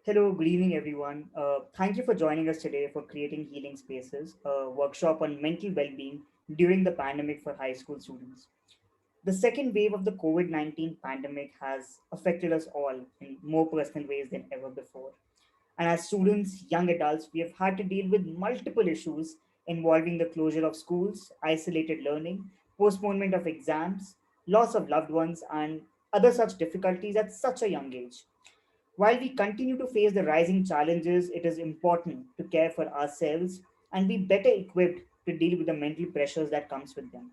Hello, good evening, everyone. Thank you for joining us today for Creating Healing Spaces, a workshop on mental well being during the pandemic for high school students. The second wave of the COVID 19 pandemic has affected us all in more personal ways than ever before. And as students, young adults, we have had to deal with multiple issues involving the closure of schools, isolated learning, postponement of exams, loss of loved ones, and other such difficulties at such a young age. While we continue to face the rising challenges, it is important to care for ourselves and be better equipped to deal with the mental pressures that comes with them.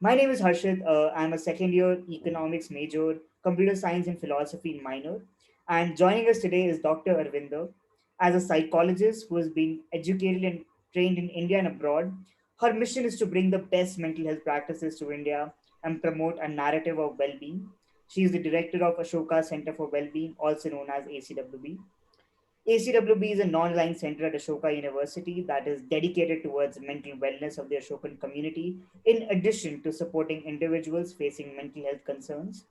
My name is Harshit. I'm a second year economics major, computer science and philosophy minor. And joining us today is Dr. Arvinder. As a psychologist who has been educated and trained in India and abroad, her mission is to bring the best mental health practices to India and promote a narrative of well being. She is the director of Ashoka Center for Wellbeing, also known as ACWB. ACWB is a non-aligned center at Ashoka University that is dedicated towards mental wellness of the Ashokan community, in addition to supporting individuals facing mental health concerns.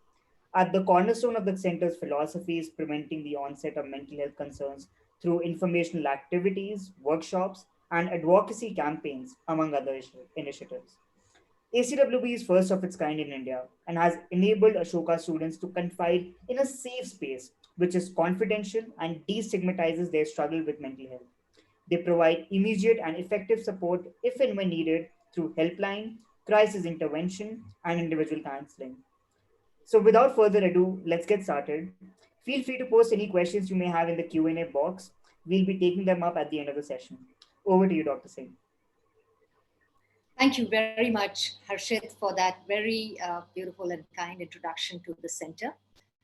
At the cornerstone of the center's philosophy is preventing the onset of mental health concerns through informational activities, workshops, and advocacy campaigns, among other initiatives. ACWB is first of its kind in India and has enabled Ashoka students to confide in a safe space which is confidential and destigmatizes their struggle with mental health. They provide immediate and effective support if and when needed through helpline, crisis intervention, and individual counseling. So without further ado, let's get started. Feel free to post any questions you may have in the Q&A box. We'll be taking them up at the end of the session. Over to you, Dr. Singh. Thank you very much, Harshit, for that very beautiful and kind introduction to the center.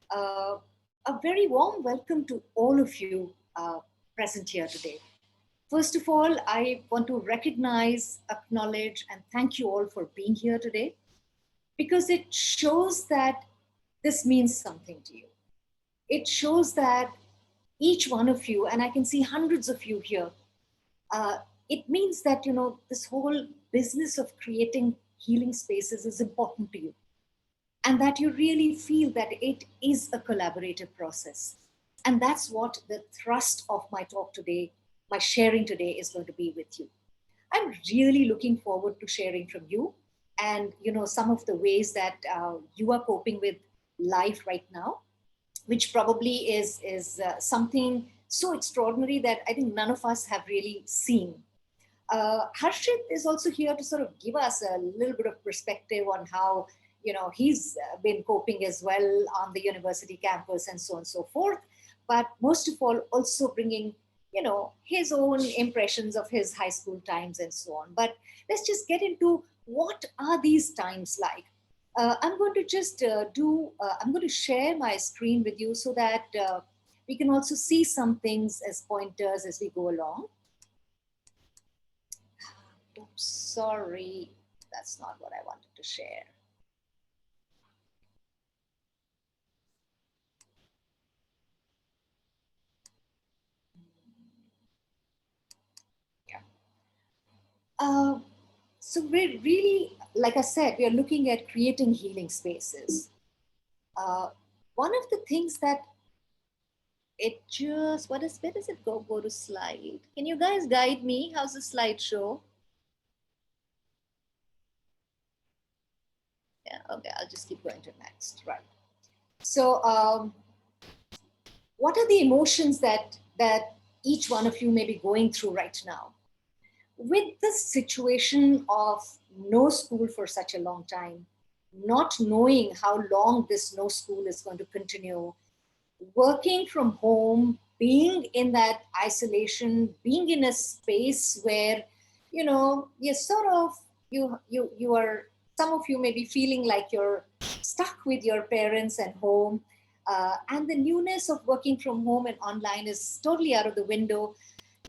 A very warm welcome to all of you present here today. First of all, I want to recognize, acknowledge, and thank you all for being here today because it shows that this means something to you. It shows that each one of you, and I can see hundreds of you here, uh, it means that this whole business of creating healing spaces is important to you, and that you really feel that it is a collaborative process. And that's what the thrust of my talk today, my sharing today, is going to be with you. I'm really looking forward to sharing from you, and some of the ways that you are coping with life right now, which probably is something so extraordinary that I think none of us have really seen. Harshit is also here to sort of give us a little bit of perspective on how he's been coping as well on the university campus and so on and so forth. But most of all, also bringing his own impressions of his high school times and so on. But let's just get into what are these times like. I'm going to just I'm going to share my screen with you so that we can also see some things as pointers as we go along. Oops, sorry, that's not what I wanted to share. Yeah. Uh, so we're really, like I said, we are looking at creating healing spaces. Uh, One of the things that it just, where does it go? Go to slide. Can you guys guide me? How's the slideshow? Yeah, okay, I'll just keep going to next. Right. So, what are the emotions that each one of you may be going through right now? With the situation of no school for such a long time, not knowing how long this no school is going to continue, working from home, being in that isolation, being in a space where, you sort of, you are, some of you may be feeling like you're stuck with your parents at home. And the newness of working from home and online is totally out of the window.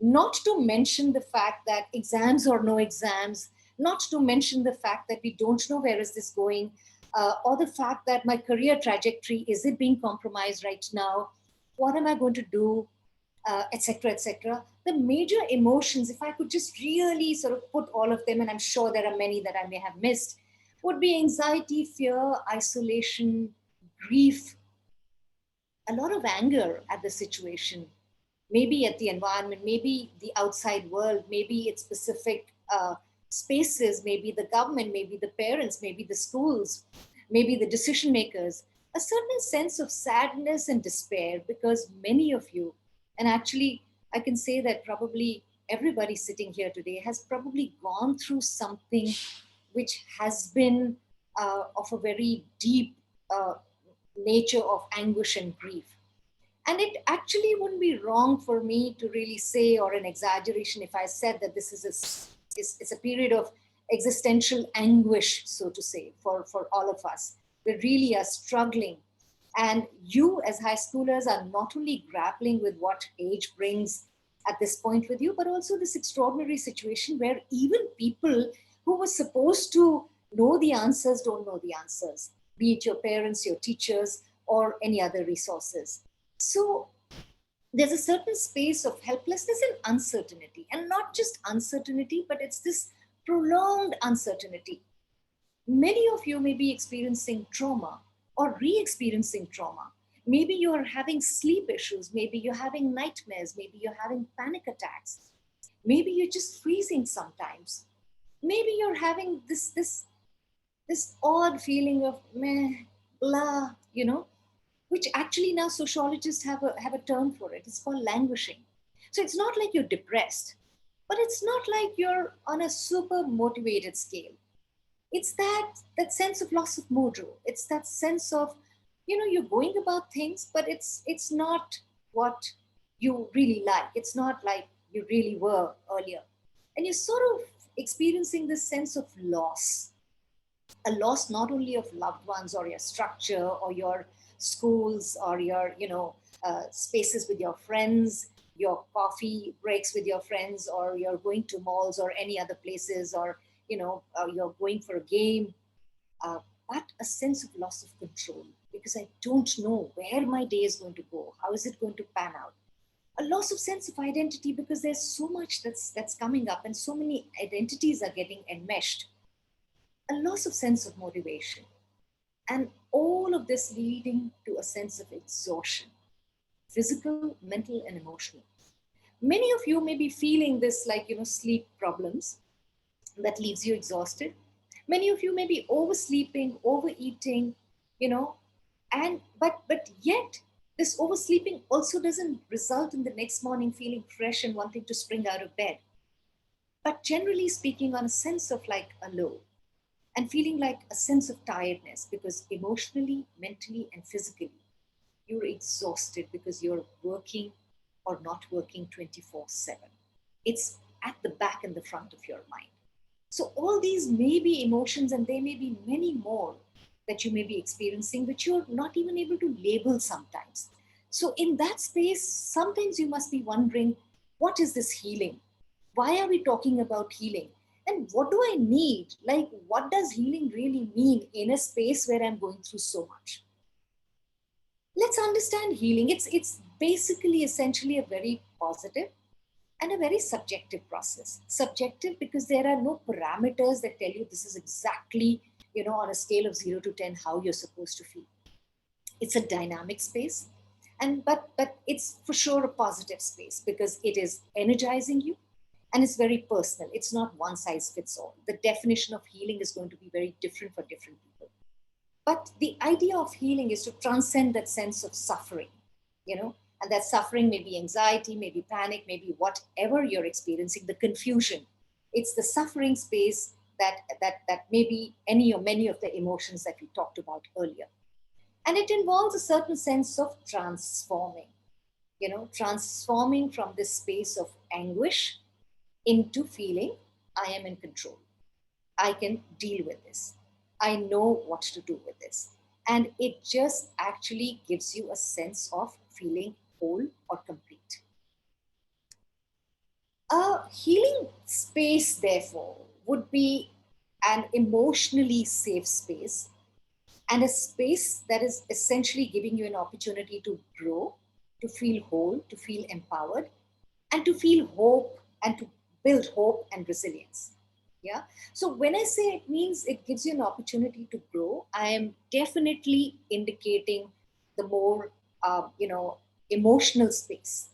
Not to mention the fact that exams or no exams, not to mention the fact that we don't know where is this going, or the fact that my career trajectory, is it being compromised right now? What am I going to do? Etc., etc. The major emotions, if I could just really sort of put all of them, and I'm sure there are many that I may have missed, would be anxiety, fear, isolation, grief, a lot of anger at the situation, maybe at the environment, maybe the outside world, maybe it's specific spaces, maybe the government, maybe the parents, maybe the schools, maybe the decision makers, a certain sense of sadness and despair because many of you, and actually, I can say that probably everybody sitting here today has probably gone through something which has been of a very deep uh, nature of anguish and grief. And it actually wouldn't be wrong for me to really say, or an exaggeration, if I said that this is a period of existential anguish, so to say, for all of us. We really are struggling. And you, as high schoolers, are not only grappling with what age brings at this point with you, but also this extraordinary situation where even people who were supposed to know the answers don't know the answers, be it your parents, your teachers, or any other resources. So there's a certain space of helplessness and uncertainty, and not just uncertainty, but it's this prolonged uncertainty. Many of you may be experiencing trauma or re experiencing trauma. Maybe you're having sleep issues, maybe you're having nightmares, maybe you're having panic attacks, maybe you're just freezing sometimes. Maybe you're having this odd feeling of meh, blah, which actually now sociologists have a term for it. It's called languishing. So it's not like you're depressed, but it's not like you're on a super motivated scale. It's that sense of loss of mojo. It's that sense of, you're going about things, but it's not what you really like. It's not like you really were earlier. And you're sort of experiencing this sense of loss, a loss not only of loved ones or your structure or your schools or your spaces with your friends, your coffee breaks with your friends, or you're going to malls or any other places, or you're going for a game, uh, but a sense of loss of control because I don't know where my day is going to go, how is it going to pan out, a loss of sense of identity because there's so much that's coming up and so many identities are getting enmeshed, a loss of sense of motivation, and all of this leading to a sense of exhaustion, physical, mental, and emotional. Many of you may be feeling this, like, sleep problems that leaves you exhausted. Many of you may be oversleeping, overeating, you know, and but yet this oversleeping also doesn't result in the next morning feeling fresh and wanting to spring out of bed, but generally speaking on a sense of like a low, and feeling like a sense of tiredness because emotionally, mentally, and physically, you're exhausted because you're working or not working 24/7. It's at the back and the front of your mind. So, all these may be emotions, and there may be many more that you may be experiencing, which you're not even able to label sometimes. So, in that space, sometimes you must be wondering, what is this healing? Why are we talking about healing? And what do I need? Like, what does healing really mean in a space where I'm going through so much? Let's understand healing. It's basically essentially a very positive and a very subjective process. Subjective because there are no parameters that tell you this is exactly, on a scale of 0 to 10 how you're supposed to feel. It's a dynamic space, and but it's for sure a positive space because it is energizing you, and it's very personal. It's not one size fits all. The definition of healing is going to be very different for different people. But the idea of healing is to transcend that sense of suffering, you know, and that suffering may be anxiety, maybe panic, maybe whatever you're experiencing, the confusion. It's the suffering space that maybe any or many of the emotions that we talked about earlier. And it involves a certain sense of transforming, transforming from this space of anguish into feeling I am in control. I can deal with this. I know what to do with this. And it just actually gives you a sense of feeling whole or complete. A healing space, therefore, would be an emotionally safe space and a space that is essentially giving you an opportunity to grow, to feel whole, to feel empowered, and to feel hope and to build hope and resilience. Yeah. So when I say it means it gives you an opportunity to grow, I am definitely indicating the more, emotional space.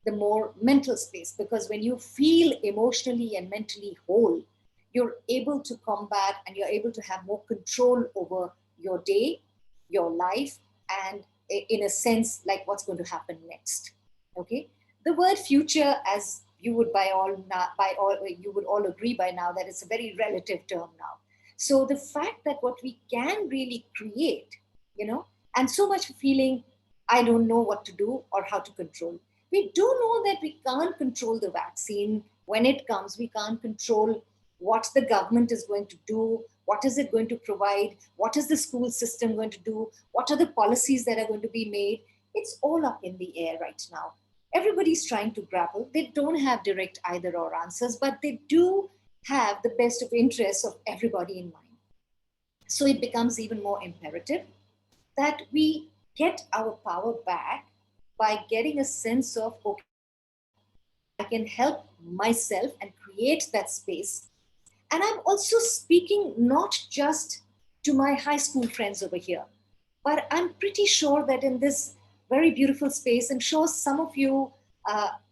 the more mental space, because when you feel emotionally and mentally whole, you're able to combat and you're able to have more control over your day, your life, and in a sense, like what's going to happen next. Okay. The word future, as you would you would all agree by now, that it's a very relative term now. So the fact that what we can really create, you know, and so much feeling, I don't know what to do or how to control. We do know that we can't control the vaccine when it comes. We can't control what the government is going to do, what is it going to provide, what is the school system going to do, what are the policies that are going to be made. It's all up in the air right now. Everybody's trying to grapple. They don't have direct either or answers, but they do have the best of interests of everybody in mind. So it becomes even more imperative that we get our power back by getting a sense of, okay, I can help myself and create that space. And I'm also speaking not just to my high school friends over here, but I'm pretty sure that in this very beautiful space, I'm sure some of you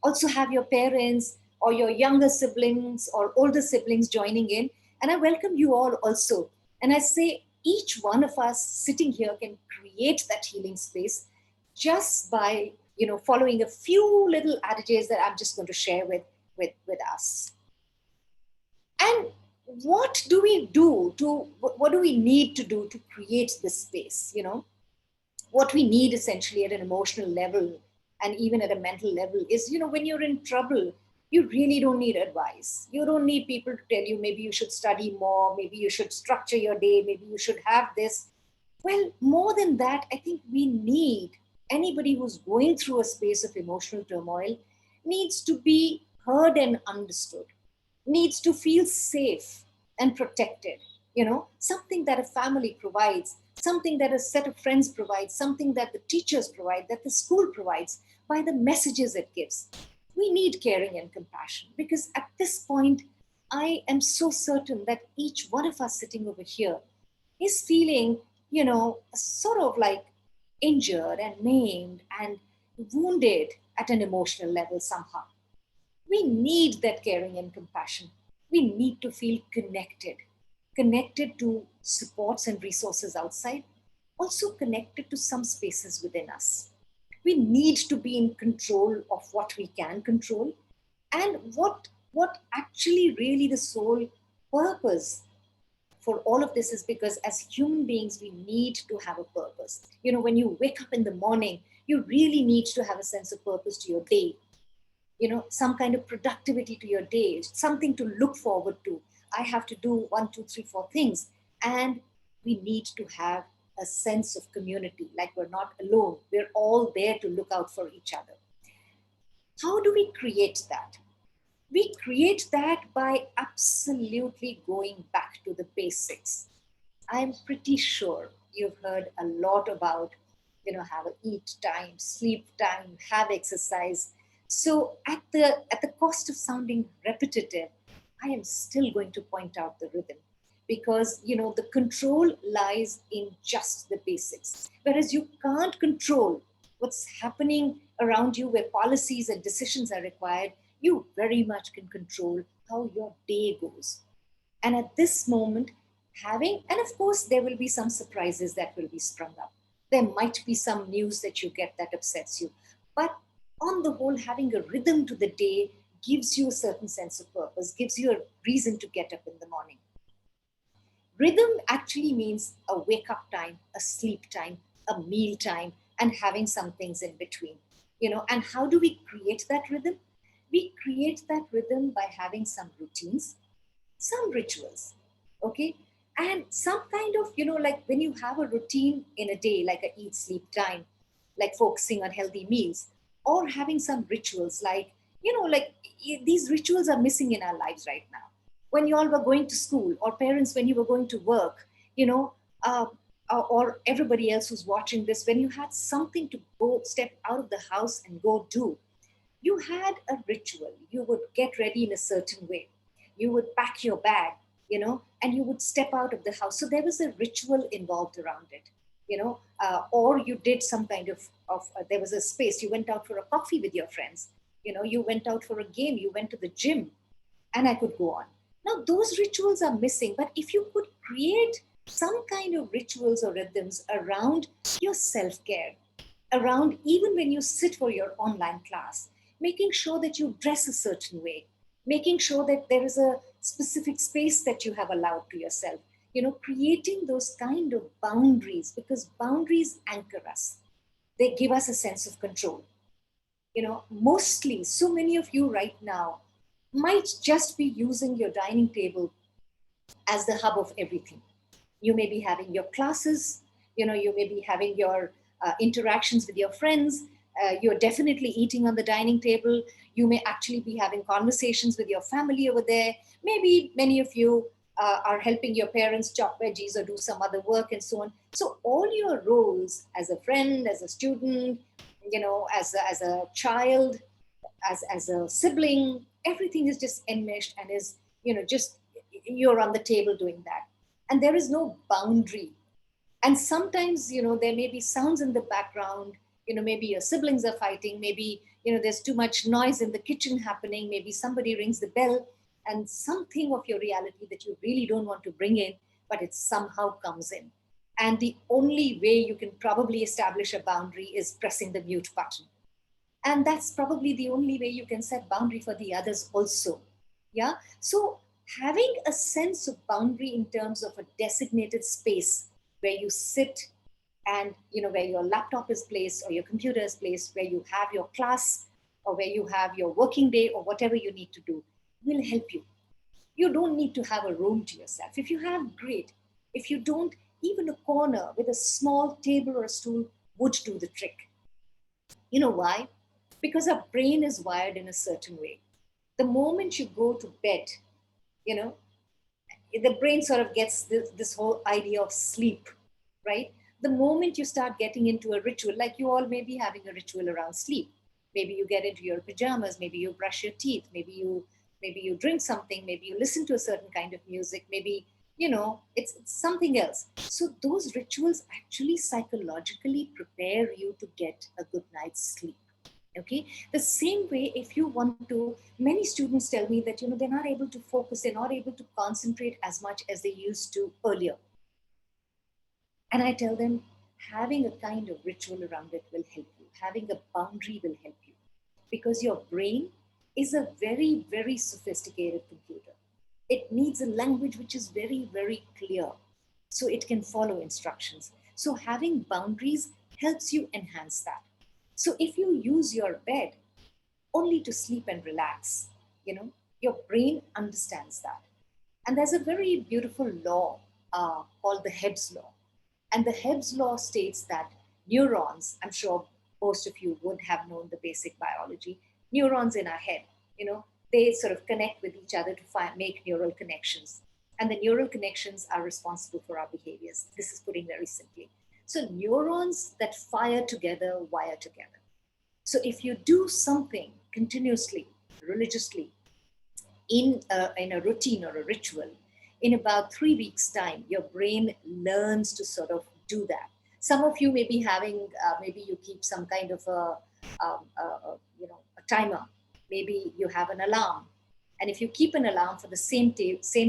also have your parents or your younger siblings or older siblings joining in. And I welcome you all also. And I say each one of us sitting here can create that healing space just by, following a few little adages that I'm just going to share with us. And what do we need to do to create this space? What we need essentially at an emotional level and even at a mental level is, when you're in trouble, you really don't need advice. You don't need people to tell you maybe you should study more, maybe you should structure your day, maybe you should have this. Well, more than that, I think we need anybody who's going through a space of emotional turmoil needs to be heard and understood, needs to feel safe and protected. Something that a family provides, something that a set of friends provides, something that the teachers provide, that the school provides by the messages it gives. We need caring and compassion, because at this point, I am so certain that each one of us sitting over here is feeling, sort of like injured and maimed and wounded at an emotional level somehow. We need that caring and compassion. We need to feel connected to supports and resources outside, also connected to some spaces within us. We need to be in control of what we can control, and what actually really the sole purpose for all of this is, because as human beings we need to have a purpose. When you wake up in the morning, you really need to have a sense of purpose to your day, some kind of productivity to your day, something to look forward to. I have to do one, two, three, four things. And we need to have a sense of community, like we're not alone. We're all there to look out for each other. How do we create that? We create that by absolutely going back to the basics. I'm pretty sure you've heard a lot about, have a eat time, sleep time, have exercise. So at the cost of sounding repetitive, I am still going to point out the rhythm, because the control lies in just the basics. Whereas you can't control what's happening around you, where policies and decisions are required, you very much can control how your day goes. And at this moment, and of course, there will be some surprises that will be sprung up. There might be some news that you get that upsets you. But on the whole, having a rhythm to the day gives you a certain sense of purpose, gives you a reason to get up in the morning. Rhythm actually means a wake up time, a sleep time, a meal time, and having some things in between. And how do we create that rhythm? We create that rhythm by having some routines, some rituals, okay? And some kind of, like when you have a routine in a day, like a eat, sleep time, like focusing on healthy meals, or having some rituals, like, these rituals are missing in our lives right now. When you all were going to school, or parents, when you were going to work, you know, uh, or everybody else who's watching this, when you had something to go step out of the house and go do, you had a ritual. You would get ready in a certain way. You would pack your bag, and you would step out of the house. So there was a ritual involved around it, or you did some kind of there was a space. You went out for a coffee with your friends. You went out for a game, you went to the gym, and I could go on. Now, those rituals are missing, but if you could create some kind of rituals or rhythms around your self care, around even when you sit for your online class, making sure that you dress a certain way, making sure that there is a specific space that you have allowed to yourself, creating those kind of boundaries, because boundaries anchor us. They give us a sense of control. Mostly, so many of you right now might just be using your dining table as the hub of everything. You may be having your classes, you may be having your interactions with your friends. You're definitely eating on the dining table. You may actually be having conversations with your family over there. Maybe many of you are helping your parents chop veggies or do some other work and so on. So all your roles as a friend, as a student, as a child, as a sibling, everything is just enmeshed and is, just you're on the table doing that. And there is no boundary. And sometimes, there may be sounds in the background. Maybe your siblings are fighting. Maybe, there's too much noise in the kitchen happening. Maybe somebody rings the bell, and something of your reality that you really don't want to bring in, but it somehow comes in. And the only way you can probably establish a boundary is pressing the mute button. And that's probably the only way you can set boundary for the others also. Yeah. So having a sense of boundary in terms of a designated space where you sit, and where your laptop is placed or your computer is placed, where you have your class or where you have your working day or whatever you need to do, will help you. You don't need to have a room to yourself. If you have, great. If you don't, even a corner with a small table or a stool would do the trick. You know why? Because our brain is wired in a certain way. The moment you go to bed, you know, the brain sort of gets this whole idea of sleep, right? The moment you start getting into a ritual, like you all may be having a ritual around sleep. Maybe you get into your pajamas, maybe you brush your teeth, maybe you drink something, maybe you listen to a certain kind of music, maybe it's something else. So those rituals actually psychologically prepare you to get a good night's sleep. Okay, the same way, if you want to, many students tell me that they're not able to focus, they're not able to concentrate as much as they used to earlier. And I tell them, having a kind of ritual around it will help you, having a boundary will help you, because your brain is a very, very sophisticated computer. It needs a language which is very, very clear so it can follow instructions. So having boundaries helps you enhance that. So if you use your bed only to sleep and relax, you know, your brain understands that. And there's a very beautiful law called the Hebb's law. And the Hebb's law states that neurons, I'm sure most of you would have known the basic biology, neurons in our head, they sort of connect with each other to make neural connections. And the neural connections are responsible for our behaviors. This is putting very simply. So neurons that fire together wire together. So if you do something continuously, religiously, in a routine or a ritual, in about 3 weeks' time, your brain learns to sort of do that. Some of you may be having, maybe you keep some kind of a timer. Maybe you have an alarm. And if you keep an alarm for the same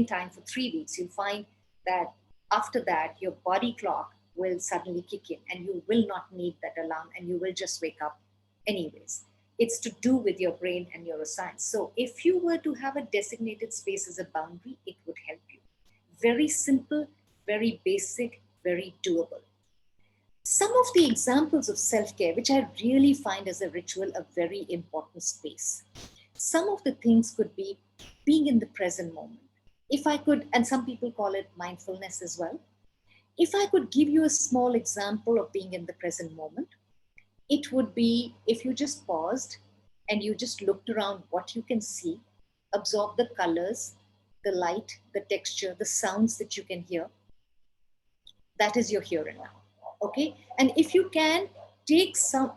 time for 3 weeks, you'll find that after that, your body clock will suddenly kick in and you will not need that alarm and you will just wake up anyways. It's to do with your brain and neuroscience. So if you were to have a designated space as a boundary, it would help you. Very simple, very basic, very doable. Some of the examples of self-care, which I really find as a ritual a very important space. Some of the things could be being in the present moment. If I could, and some people call it mindfulness as well. If I could give you a small example of being in the present moment, it would be if you just paused and you just looked around what you can see, absorb the colors, the light, the texture, the sounds that you can hear. That is your here and now. Okay. And if you can take some,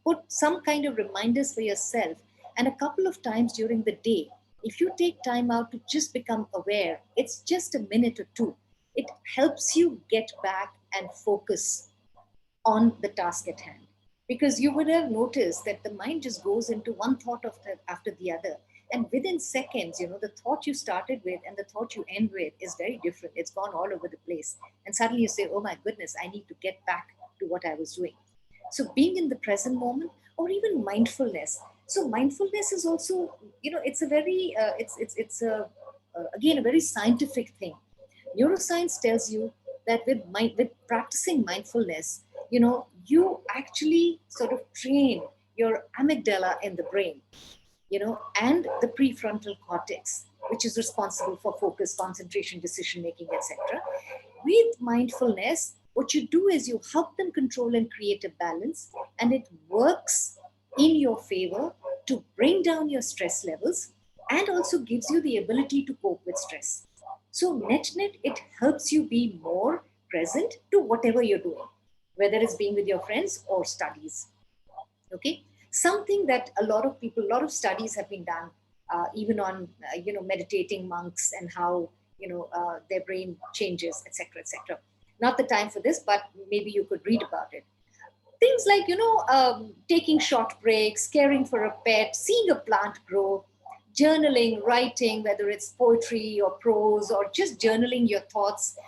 put some kind of reminders for yourself, and a couple of times during the day, if you take time out to just become aware, it's just a minute or two. It helps you get back and focus on the task at hand. Because you would have noticed that the mind just goes into one thought after the other, and within seconds, the thought you started with and the thought you end with is very different. It's gone all over the place, and suddenly you say, oh my goodness, I need to get back to what I was doing. So being in the present moment, or even mindfulness. So mindfulness is also, it's a very it's a again a very scientific thing. Neuroscience tells you that with practicing mindfulness, you actually sort of train your amygdala in the brain, and the prefrontal cortex, which is responsible for focus, concentration, decision making, etc. With mindfulness, what you do is you help them control and create a balance, and it works in your favor to bring down your stress levels, and also gives you the ability to cope with stress. So, net net, it helps you be more present to whatever you're doing, whether it's being with your friends or studies. Okay, something that a lot of people, a lot of studies have been done, even on meditating monks and how their brain changes, etc., etc. Not the time for this, but maybe you could read about it. Things like taking short breaks, caring for a pet, seeing a plant grow, journaling, writing, whether it's poetry or prose, or just journaling your thoughts,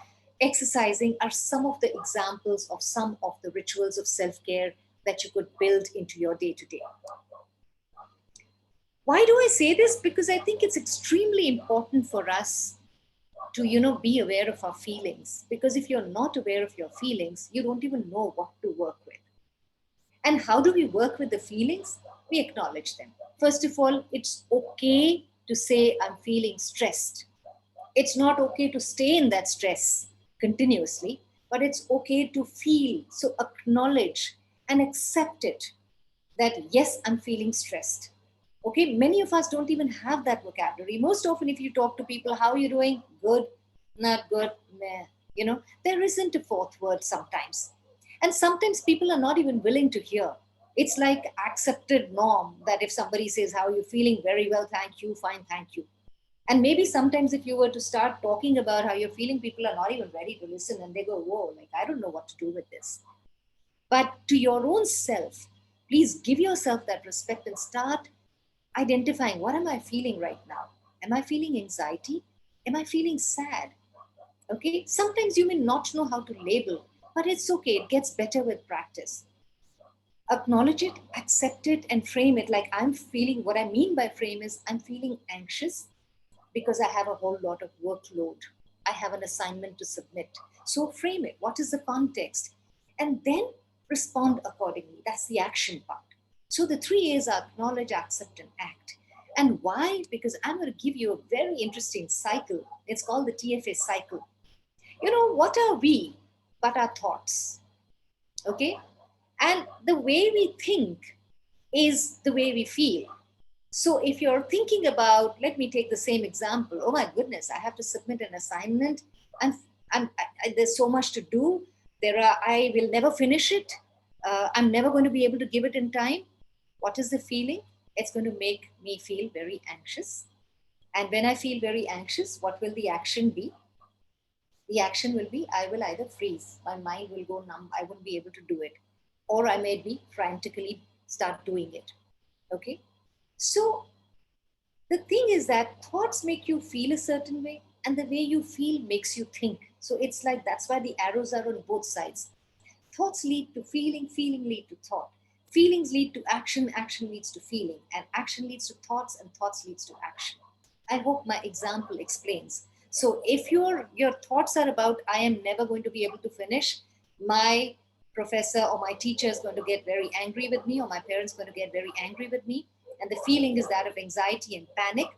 exercising, are some of the examples of some of the rituals of self-care that you could build into your day to day. Why do I say this? Because I think it's extremely important for us to be aware of our feelings, because if you're not aware of your feelings, you don't even know what to work with. And how do we work with the feelings? We acknowledge them. First of all, it's okay to say, I'm feeling stressed. It's not okay to stay in that stress continuously, but it's okay to feel. So acknowledge and accept it, that yes, I'm feeling stressed. Okay, many of us don't even have that vocabulary. Most often, if you talk to people, how are you doing? Good, not good, meh. There isn't a fourth word sometimes. And sometimes people are not even willing to hear. It's like accepted norm that if somebody says, how are you feeling? Very well, thank you, fine, thank you. And maybe sometimes if you were to start talking about how you're feeling, people are not even ready to listen, and they go, whoa, like, I don't know what to do with this. But to your own self, please give yourself that respect and start identifying, what am I feeling right now? Am I feeling anxiety? Am I feeling sad? Okay, sometimes you may not know how to label, but it's okay, it gets better with practice. Acknowledge it, accept it, and frame it like, I'm feeling, what I mean by frame is, I'm feeling anxious because I have a whole lot of workload. I have an assignment to submit. So frame it. What is the context? And then respond accordingly. That's the action part. So the 3 A's are acknowledge, accept, and act. And why? Because I'm going to give you a very interesting cycle. It's called the Tfa Cycle. What are we but our thoughts? Okay? And the way we think is the way we feel. So if you're thinking about, let me take the same example. Oh my goodness, I have to submit an assignment. I'm, there's so much to do. I will never finish it. I'm never going to be able to give it in time. What is the feeling? It's going to make me feel very anxious. And when I feel very anxious, what will the action be? The action will be, I will either freeze. My mind will go numb. I won't be able to do it. Or I may be frantically start doing it. Okay. So the thing is that thoughts make you feel a certain way, and the way you feel makes you think. So it's like, that's why the arrows are on both sides. Thoughts lead to feeling, feeling lead to thought. Feelings lead to action, action leads to feeling, and action leads to thoughts, and thoughts leads to action. I hope my example explains. So if your thoughts are about, I am never going to be able to finish, my professor or my teacher is going to get very angry with me, or my parents going to get very angry with me, and the feeling is that of anxiety and panic.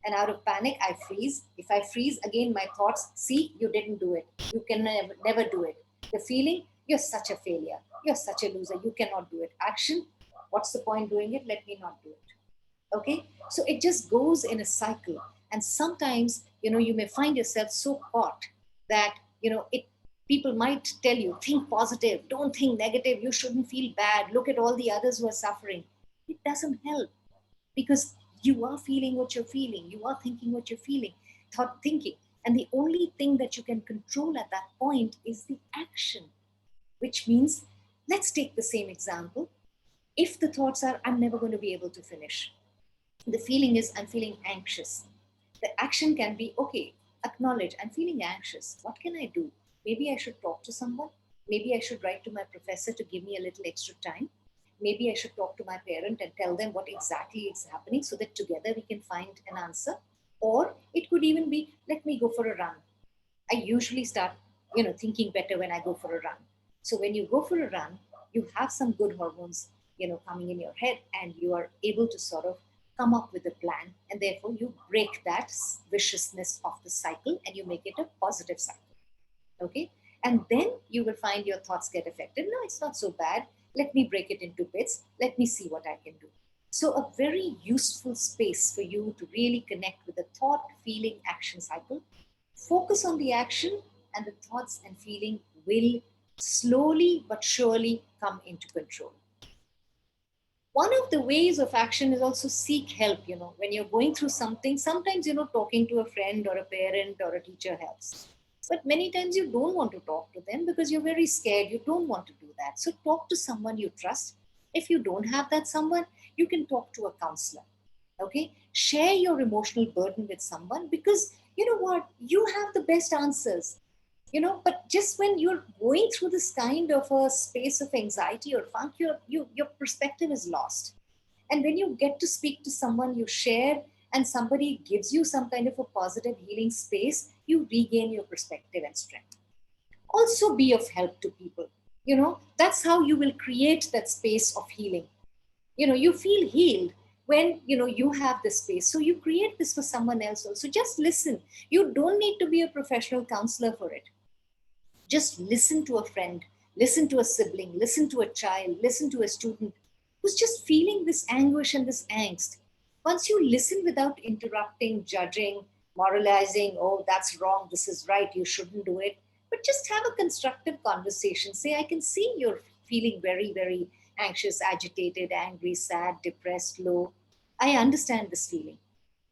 And out of panic, I freeze. If I freeze, again, my thoughts, see, you didn't do it. You can never do it. The feeling, you're such a failure. You're such a loser. You cannot do it. Action, what's the point doing it? Let me not do it. Okay? So it just goes in a cycle. And sometimes, you may find yourself so caught that, people might tell you, think positive, don't think negative, you shouldn't feel bad, look at all the others who are suffering. It doesn't help, because you are feeling what you're feeling, you are thinking what you're feeling, thought thinking. And the only thing that you can control at that point is the action, which means, let's take the same example. If the thoughts are, I'm never going to be able to finish, the feeling is, I'm feeling anxious. The action can be, okay, acknowledge, I'm feeling anxious. What can I do? Maybe I should talk to someone. Maybe I should write to my professor to give me a little extra time. Maybe I should talk to my parent and tell them what exactly is happening so that together we can find an answer. Or it could even be, let me go for a run. I usually start, thinking better when I go for a run. So when you go for a run, you have some good hormones, coming in your head, and you are able to sort of come up with a plan, and therefore you break that viciousness of the cycle and you make it a positive cycle. Okay, and then you will find your thoughts get affected. No, it's not so bad. Let me break it into bits. Let me see what I can do. So a very useful space for you to really connect with the thought, feeling, action cycle. Focus on the action, and the thoughts and feeling will slowly but surely come into control. One of the ways of action is also seek help. When you're going through something, sometimes, talking to a friend or a parent or a teacher helps. But many times you don't want to talk to them because you're very scared. You don't want to do that. So talk to someone you trust. If you don't have that someone, you can talk to a counselor. Okay, share your emotional burden with someone, because you know what, you have the best answers. But just when you're going through this kind of a space of anxiety or funk, your perspective is lost. And when you get to speak to someone, you share, and somebody gives you some kind of a positive healing space, you regain your perspective and strength. Also be of help to people. That's how you will create that space of healing. You feel healed when you have this space, so you create this for someone else also. Just listen. You don't need to be a professional counselor for it. Just listen to a friend, listen to a sibling, listen to a child, listen to a student who's just feeling this anguish and this angst. Once you listen without interrupting, judging, moralizing, oh, that's wrong, this is right, you shouldn't do it, but just have a constructive conversation. Say, I can see you're feeling very, very anxious, agitated, angry, sad, depressed, low. I understand this feeling,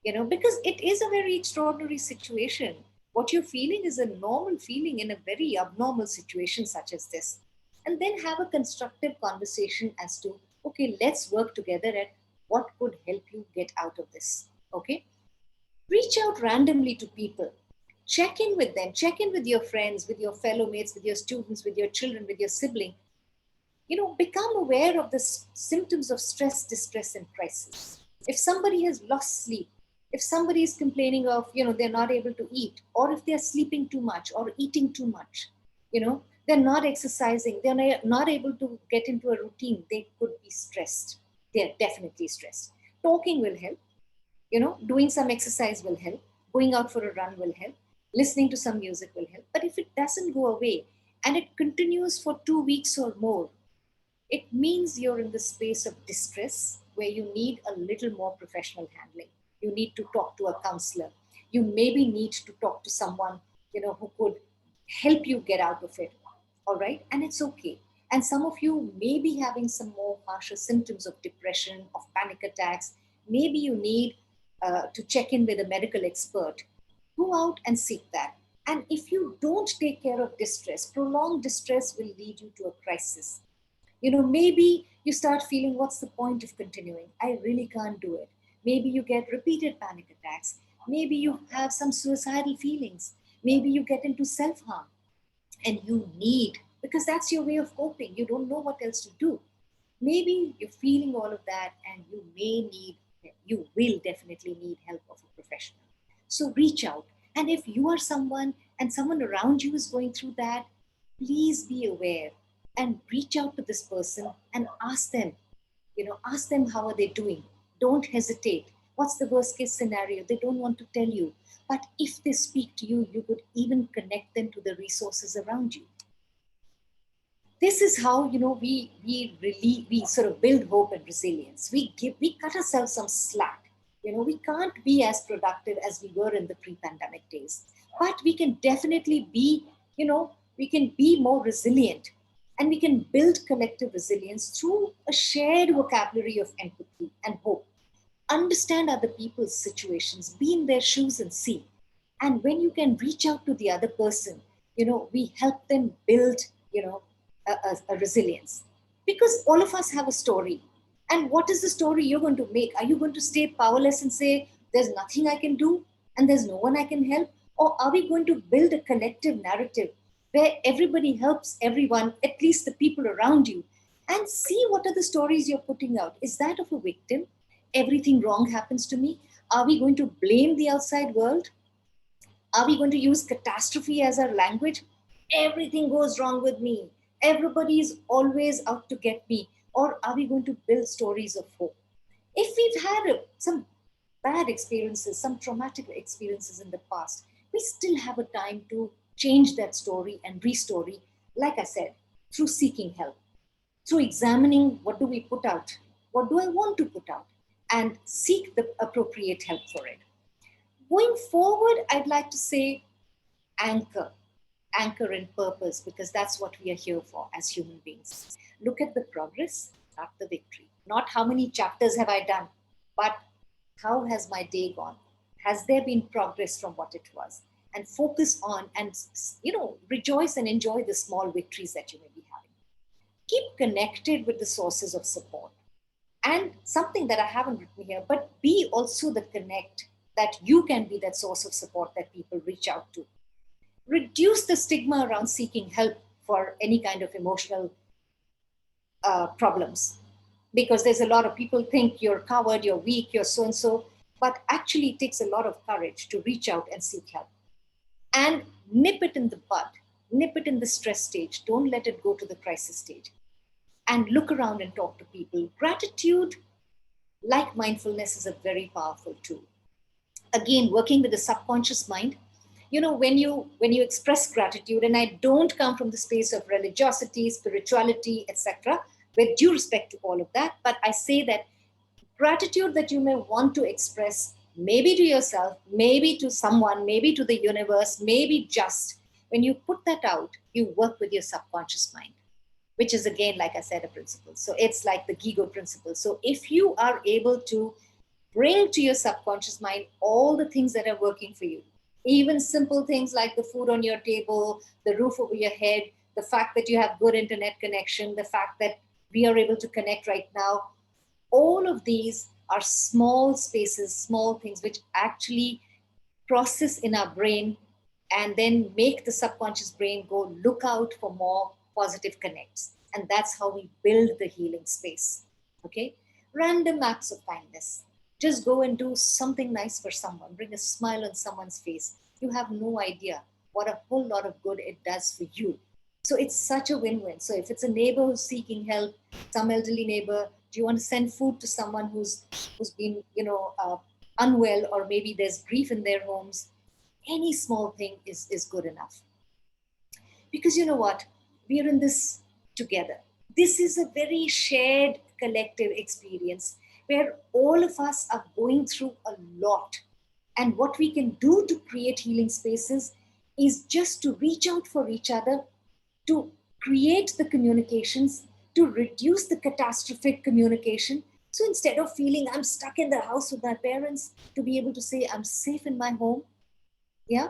because it is a very extraordinary situation. What you're feeling is a normal feeling in a very abnormal situation such as this. And then have a constructive conversation as to, okay, let's work together at what could help you get out of this. Okay, reach out randomly to people, check in with them, check in with your friends, with your fellow mates, with your students, with your children, with your sibling. Become aware of the symptoms of stress, distress, and crisis. If somebody has lost sleep, if somebody is complaining of, they're not able to eat, or if they're sleeping too much or eating too much, they're not exercising, they're not able to get into a routine, they could be stressed. They're definitely stressed. Talking will help, doing some exercise will help, going out for a run will help, listening to some music will help. But if it doesn't go away and it continues for 2 weeks or more, it means you're in the space of distress where you need a little more professional handling. You need to talk to a counselor. You maybe need to talk to someone, who could help you get out of it. All right. And it's okay. And some of you may be having some more harsher symptoms of depression, of panic attacks. Maybe you need to check in with a medical expert. Go out and seek that. And if you don't take care of distress, prolonged distress will lead you to a crisis. Maybe you start feeling, what's the point of continuing? I really can't do it. Maybe you get repeated panic attacks. Maybe you have some suicidal feelings. Maybe you get into self harm, and you need, because that's your way of coping, you don't know what else to do. Maybe you're feeling all of that, and you will definitely need help of a professional. So reach out. And if you are someone and someone around you is going through that, please be aware and reach out to this person and ask them how are they doing. Don't hesitate. What's the worst case scenario? They don't want to tell you. But if they speak to you, you could even connect them to the resources around you. This is how we sort of build hope and resilience. We cut ourselves some slack. We can't be as productive as we were in the pre-pandemic days, but we can definitely be, we can be more resilient, and we can build collective resilience through a shared vocabulary of empathy and hope. Understand other people's situations, be in their shoes and see. And when you can reach out to the other person, we help them build, a resilience. Because all of us have a story. And what is the story you're going to make? Are you going to stay powerless and say, there's nothing I can do and there's no one I can help? Or are we going to build a collective narrative where everybody helps everyone, at least the people around you, and see what are the stories you're putting out? Is that of a victim? Everything wrong happens to me. Are we going to blame the outside world? Are we going to use catastrophe as our language? Everything goes wrong with me. Everybody is always out to get me. Or are we going to build stories of hope? If we've had some bad experiences, some traumatic experiences in the past, we still have a time to change that story and restory, like I said, through seeking help, through examining what do we put out, what do I want to put out, and seek the appropriate help for it. Going forward, I'd like to say anchor, anchor in purpose, because that's what we are here for as human beings. Look at the progress, not the victory. Not how many chapters have I done, but how has my day gone? Has there been progress from what it was? And focus on and rejoice and enjoy the small victories that you may be having. Keep connected with the sources of support. And something that I haven't written here, but be also the connect, that you can be that source of support that people reach out to. Reduce the stigma around seeking help for any kind of emotional problems, because there's a lot of people think you're a coward, you're weak, you're so and so, but actually it takes a lot of courage to reach out and seek help. And nip it in the bud, nip it in the stress stage, don't let it go to the crisis stage. And look around and talk to people. Gratitude, like mindfulness, is a very powerful tool. Again, working with the subconscious mind. When you express gratitude, and I don't come from the space of religiosity, spirituality, etc., with due respect to all of that, but I say that gratitude that you may want to express, maybe to yourself, maybe to someone, maybe to the universe, maybe just when you put that out, you work with your subconscious mind, which is, again, like I said, a principle. So it's like the Gigo principle. So if you are able to bring to your subconscious mind all the things that are working for you, even simple things like the food on your table, the roof over your head, the fact that you have good internet connection, the fact that we are able to connect right now, all of these are small spaces, small things which actually process in our brain and then make the subconscious brain go look out for more positive connects. And that's how we build the healing space. Okay? Random acts of kindness. Just go and do something nice for someone, bring a smile on someone's face. You have no idea what a whole lot of good it does for you. So it's such a win-win. So if it's a neighbor who's seeking help, some elderly neighbor, do you want to send food to someone who's been unwell, or maybe there's grief in their homes? Any small thing is good enough. Because you know what? We are in this together. This is a very shared collective experience where all of us are going through a lot. And what we can do to create healing spaces is just to reach out for each other, to create the communications, to reduce the catastrophic communication. So instead of feeling I'm stuck in the house with my parents, to be able to say I'm safe in my home, yeah,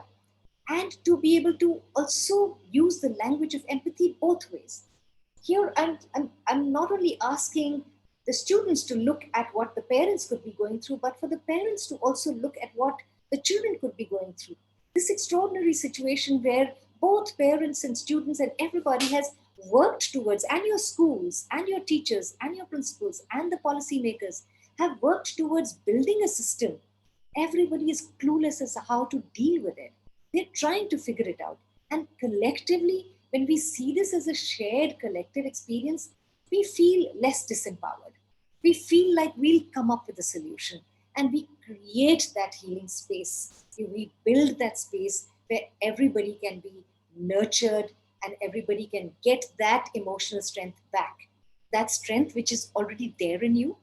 and to be able to also use the language of empathy both ways. Here, I'm not only asking the students to look at what the parents could be going through, but for the parents to also look at what the children could be going through. This extraordinary situation where both parents and students and everybody has worked towards, and your schools and your teachers and your principals and the policymakers have worked towards building a system. Everybody is clueless as to how to deal with it. They're trying to figure it out. And collectively, when we see this as a shared collective experience, we feel less disempowered. We feel like we'll come up with a solution, and we create that healing space. We build that space where everybody can be nurtured and everybody can get that emotional strength back. That strength which is already there in you,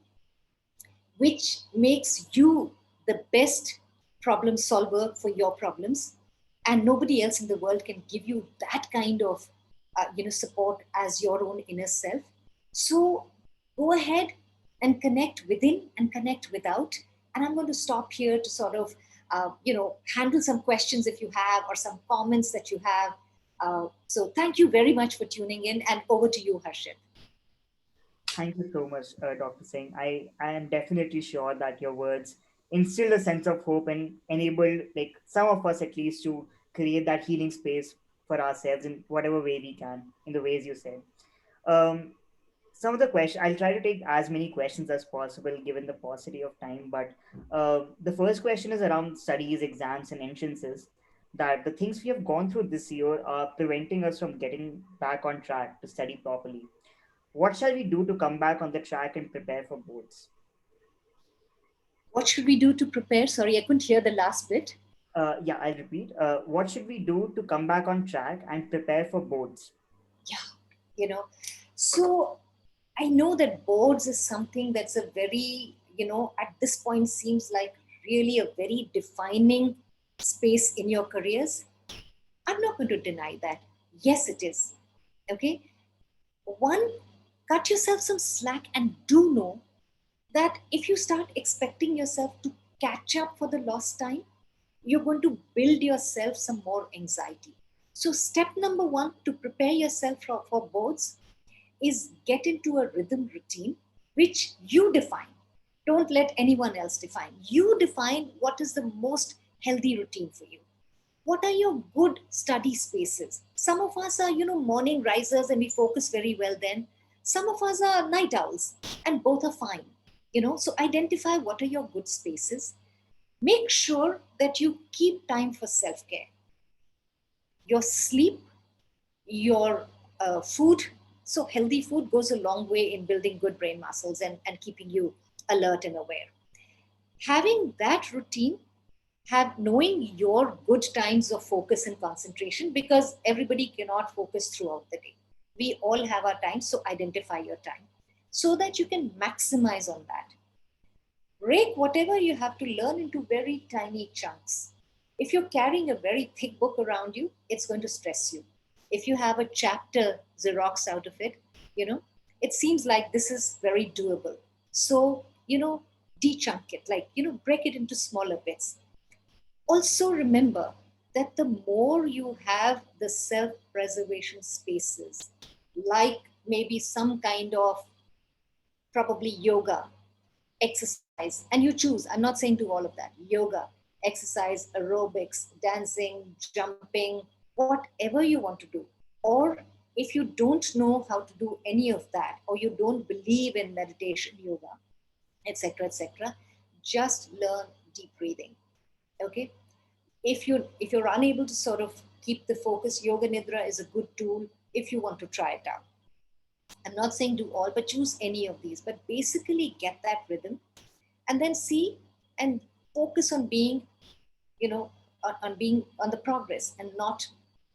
which makes you the best problem solver for your problems, and nobody else in the world can give you that kind of support as your own inner self. So go ahead and connect within and connect without. And I'm going to stop here to sort of handle some questions if you have, or some comments that you have. So thank you very much for tuning in, and over to you, Harshit. Thank you so much, Dr. Singh. I am definitely sure that your words instilled a sense of hope and enabled, like, some of us at least to create that healing space for ourselves in whatever way we can, in the ways you said. Um, some of the questions, I'll try to take as many questions as possible given the paucity of time. But the first question is around studies, exams, and entrances. That the things we have gone through this year are preventing us from getting back on track to study properly. What shall we do to come back on the track and prepare for boards? What should we do to prepare? Sorry, I couldn't hear the last bit. Yeah, I'll repeat. What should we do to come back on track and prepare for boards? Yeah, you know. So I know that boards is something that's a very, at this point seems like really a very defining space in your careers. I'm not going to deny that. Yes, it is. Okay. One, cut yourself some slack and do know that if you start expecting yourself to catch up for the lost time, you're going to build yourself some more anxiety. So, step number one to prepare yourself for boards is get into a rhythm routine which you define. Don't let anyone else define. You define what is the most healthy routine for you. What are your good study spaces? Some of us are, morning risers and we focus very well then. Some of us are night owls and both are fine. So identify what are your good spaces. Make sure that you keep time for self care, your sleep, your food. So, healthy food goes a long way in building good brain muscles and keeping you alert and aware. Having that routine, have knowing your good times of focus and concentration, because everybody cannot focus throughout the day. We all have our time, so identify your time so that you can maximize on that. Break whatever you have to learn into very tiny chunks. If you're carrying a very thick book around you, it's going to stress you. If you have a chapter Xerox out of it, you know, it seems like this is very doable. So, de-chunk it, like, break it into smaller bits. Also, remember that the more you have the self preservation spaces, like maybe some kind of probably yoga, exercise, and you choose, I'm not saying do all of that, yoga, exercise, aerobics, dancing, jumping, whatever you want to do. Or if you don't know how to do any of that, or you don't believe in meditation, yoga, etc., etc., just learn deep breathing. Okay. If you're unable to sort of keep the focus, yoga nidra is a good tool if you want to try it out. I'm not saying do all, but choose any of these. But basically, get that rhythm and then see and focus on being, on being on the progress and not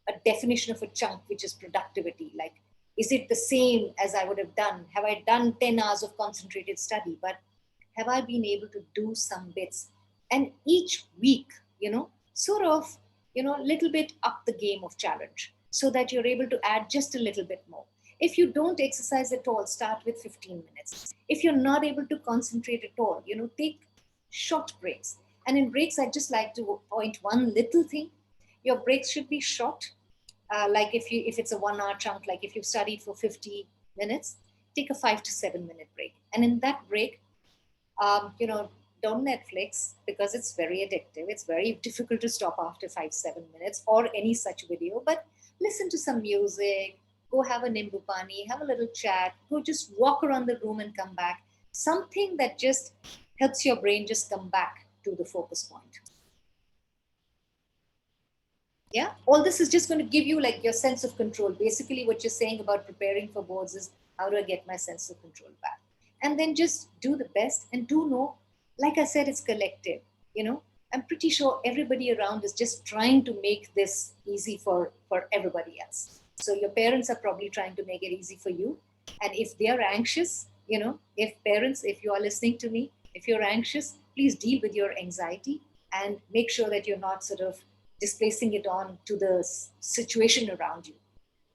a definition of a chunk, which is productivity. Like, is it the same as I would have done? Have I done 10 hours of concentrated study? But have I been able to do some bits? And each week, sort of, little bit up the game of challenge so that you're able to add just a little bit more. If you don't exercise at all, start with 15 minutes. If you're not able to concentrate at all, take short breaks. And in breaks, I just like to point one little thing. Your breaks should be short. Like if it's a 1 hour chunk, like if you've studied for 50 minutes, take a 5 to 7 minute break. And in that break, um, you know, don't Netflix because it's very addictive. It's very difficult to stop after 5 7 minutes or any such video. But listen to some music, go have a nimbu pani, have a little chat, go just walk around the room and come back. Something that just helps your brain just come back to the focus point. Yeah, all this is just going to give you like your sense of control. Basically, what you're saying about preparing for boards is how do I get my sense of control back? And then just do the best and do know, like I said, it's collective. You know, I'm pretty sure everybody around is just trying to make this easy for everybody else. So your parents are probably trying to make it easy for you. And if they're anxious, if parents, if you are listening to me, if you're anxious, please deal with your anxiety and make sure that you're not sort of displacing it on to the situation around you,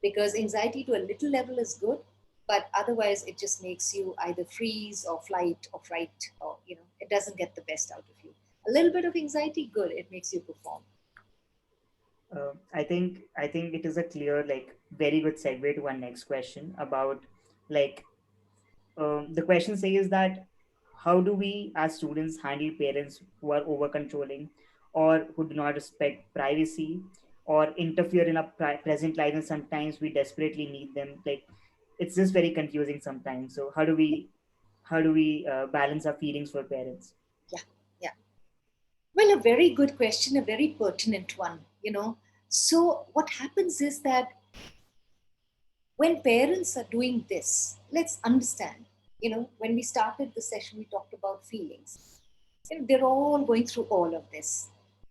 because anxiety to a little level is good, but otherwise it just makes you either freeze or flight or fright, or it doesn't get the best out of you. A little bit of anxiety, good, it makes you perform. I think it is a clear, like, very good segue to our next question about, like, The question says that how do we as students handle parents who are over controlling or who do not respect privacy or interfere in our present life, and sometimes we desperately need them. Like, it's just very confusing sometimes. So how do we balance our feelings for parents? Yeah, yeah. Well, a very good question, a very pertinent one. So, what happens is that when parents are doing this, let's understand, when we started the session, we talked about feelings. They're all going through all of this.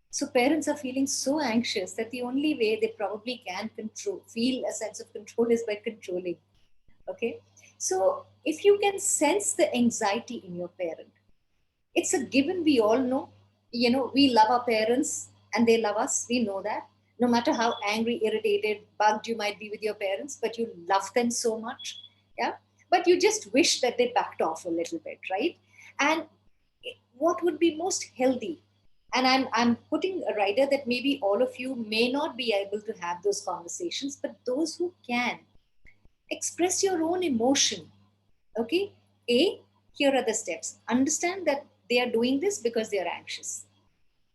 So parents are feeling so anxious that the only way they probably can feel a sense of control is by controlling. Okay. So if you can sense the anxiety in your parent, it's a given. We all know, we love our parents and they love us. We know that. No matter how angry, irritated, bugged you might be with your parents, but you love them so much. Yeah. But you just wish that they backed off a little bit, right? And what would be most healthy? And I'm putting a rider that maybe all of you may not be able to have those conversations, but those who can, express your own emotion. Okay. A, here are the steps. Understand that they are doing this because they are anxious,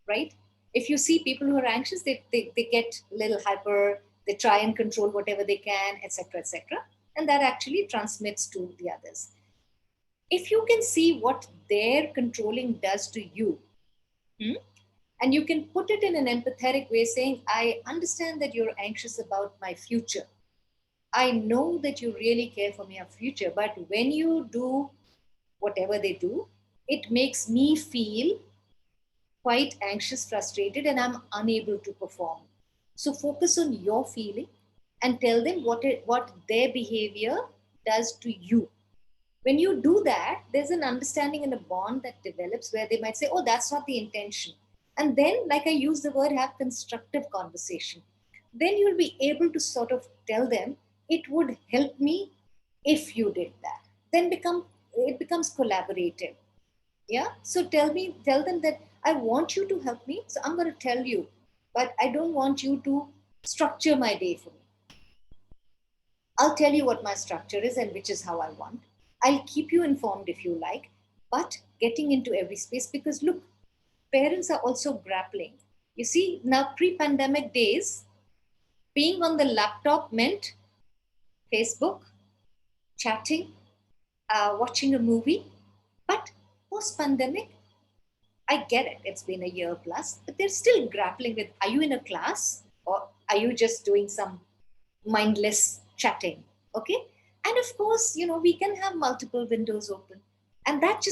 right? If you see people who are anxious, they get a little hyper, they try and control whatever they can, etc., etc. And that actually transmits to the others. If you can see what their controlling does to you, hmm, and you can put it in an empathetic way, saying, I understand that you're anxious about my future. I know that you really care for my future, but when you do whatever they do, it makes me feel quite anxious, frustrated, and I'm unable to perform. So focus on your feeling and tell them what their behavior does to you. When you do that, there's an understanding and a bond that develops where they might say, oh, that's not the intention. And then, like I use the word, have constructive conversation. Then you'll be able to sort of tell them, it would help me if you did that. Then it becomes collaborative. Yeah. So tell them that I want you to help me. So I'm going to tell you, but I don't want you to structure my day for me. I'll tell you what my structure is and which is how I want. I'll keep you informed if you like, but getting into every space because look, parents are also grappling. You see, now pre pandemic days, being on the laptop meant Facebook, chatting, watching a movie. But post pandemic, I get it, it's been a year plus, but they're still grappling with are you in a class or are you just doing some mindless chatting? Okay. And of course, we can have multiple windows open. And that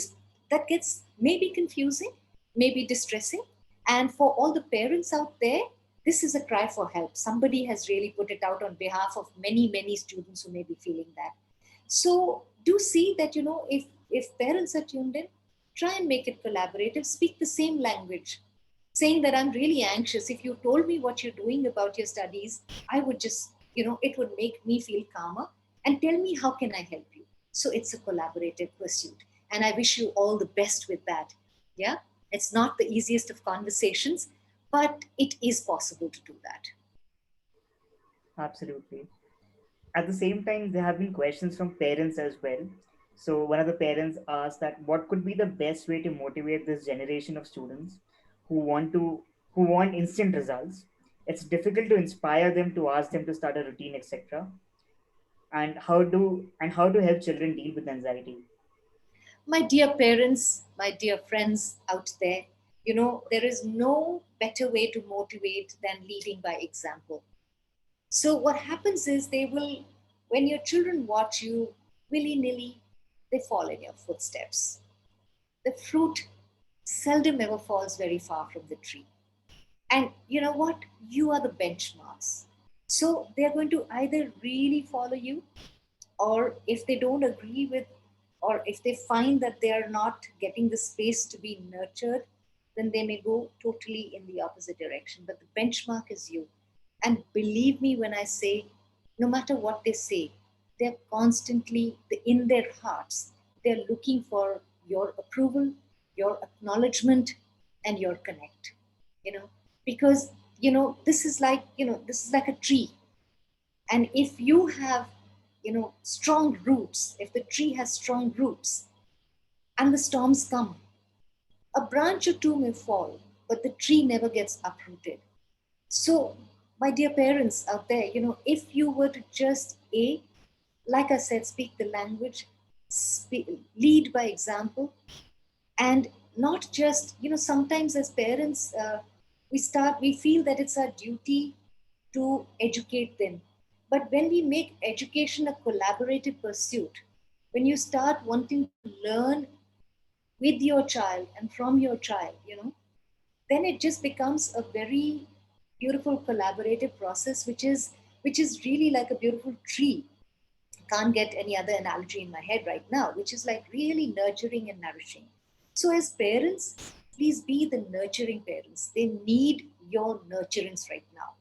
gets maybe confusing, maybe distressing. And for all the parents out there, this is a cry for help. Somebody has really put it out on behalf of many, many students who may be feeling that. So do see that, if parents are tuned in, try and make it collaborative, speak the same language, saying that I'm really anxious. If you told me what you're doing about your studies, I would just, it would make me feel calmer and tell me how can I help you. So it's a collaborative pursuit. And I wish you all the best with that. Yeah. It's not the easiest of conversations, but it is possible to do that. Absolutely. At the same time, there have been questions from parents as well. So one of the parents asked that what could be the best way to motivate this generation of students who want to who want instant results. It's difficult to inspire them, to ask them to start a routine, etc. And how to help children deal with anxiety. My dear parents, my dear friends out there, there is no better way to motivate than leading by example. So what happens is when your children watch you willy nilly, they fall in your footsteps. The fruit seldom ever falls very far from the tree. And you know what? You are the benchmarks. So they're going to either really follow you, or if they don't agree with, or if they find that they are not getting the space to be nurtured, then they may go totally in the opposite direction. But the benchmark is you. And believe me when I say, no matter what they say, they're constantly in their hearts, they're looking for your approval, your acknowledgement, and your connect. You know, because this is like a tree. And if you have strong roots, if the tree has strong roots and the storms come, a branch or two may fall, but the tree never gets uprooted. So, my dear parents out there, if you were to just like I said, speak the language, lead by example, and not just, sometimes as parents, we feel that it's our duty to educate them. But when we make education a collaborative pursuit, when you start wanting to learn with your child and from your child, then it just becomes a very beautiful collaborative process, which is really like a beautiful tree. Can't get any other analogy in my head right now, which is like really nurturing and nourishing. So as parents, please be the nurturing parents. They need your nurturance right now.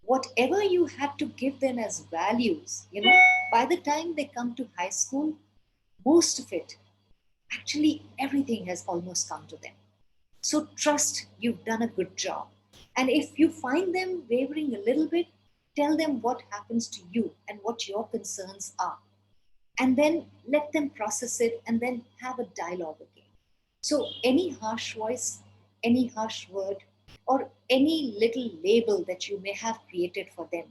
Whatever you had to give them as values, by the time they come to high school, most of it, actually everything has almost come to them. So trust you've done a good job. And if you find them wavering a little bit, tell them what happens to you and what your concerns are. And then let them process it and then have a dialogue again. So any harsh voice, any harsh word, or any little label that you may have created for them,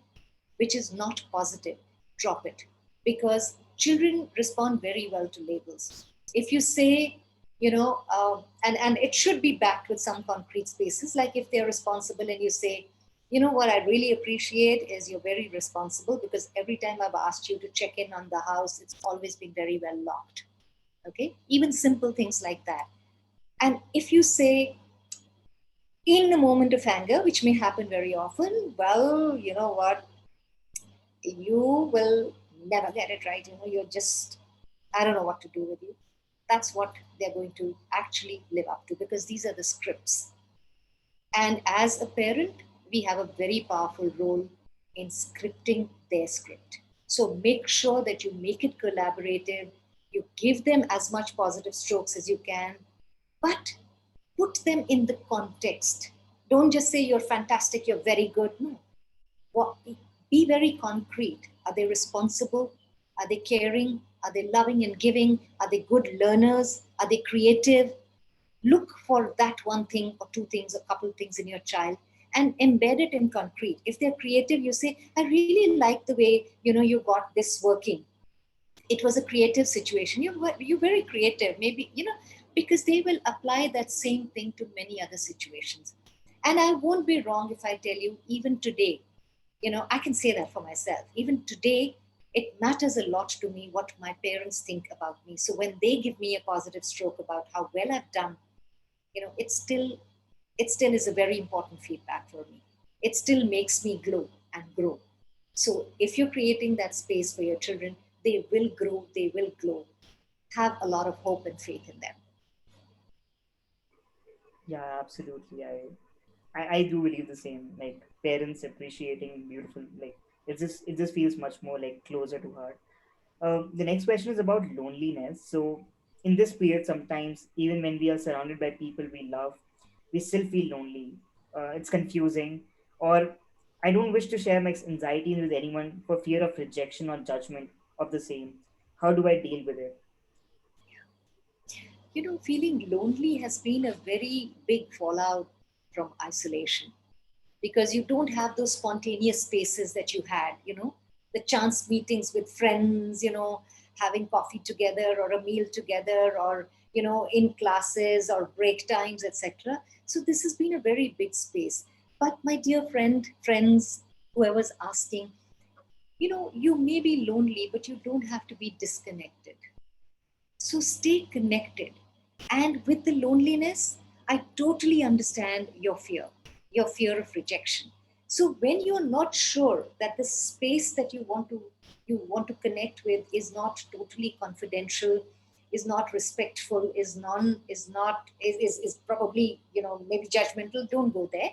which is not positive, drop it. Because children respond very well to labels. If you say, and it should be backed with some concrete spaces, like if they're responsible and you say, what I really appreciate is you're very responsible because every time I've asked you to check in on the house, it's always been very well locked. Okay? Even simple things like that. And if you say, in a moment of anger, which may happen very often, well, you know what, you will never get it right. You're just, I don't know what to do with you. That's what they're going to actually live up to because these are the scripts. And as a parent, we have a very powerful role in scripting their script. So make sure that you make it collaborative, you give them as much positive strokes as you can, but put them in the context. Don't just say you're fantastic, you're very good. No. What, be very concrete. Are they responsible? Are they caring? Are they loving and giving? Are they good learners? Are they creative? Look for that one thing or two things, a couple things in your child and embed it in concrete. If they're creative, you say, I really like the way, you got this working. It was a creative situation. You're very creative, maybe, because they will apply that same thing to many other situations. And I won't be wrong if I tell you, even today, I can say that for myself. Even today, it matters a lot to me what my parents think about me. So when they give me a positive stroke about how well I've done, it still is a very important feedback for me. It still makes me glow and grow. So if you're creating that space for your children, they will grow, they will glow. Have a lot of hope and faith in them. Yeah, absolutely. I do believe the same. Like parents appreciating beautiful, like it just feels much more like closer to heart. The next question is about loneliness. So in this period, sometimes even when we are surrounded by people we love, we still feel lonely. It's confusing, or I don't wish to share my anxiety with anyone for fear of rejection or judgment of the same. How do I deal with it? Feeling lonely has been a very big fallout from isolation because you don't have those spontaneous spaces that you had, the chance meetings with friends, having coffee together or a meal together or, in classes or break times, etc. So this has been a very big space. But my dear friends, whoever's asking, you may be lonely, but you don't have to be disconnected. So stay connected. And with the loneliness, I totally understand your fear of rejection. So when you're not sure that the space that you want to connect with is not totally confidential, is not respectful, is probably, maybe judgmental, don't go there.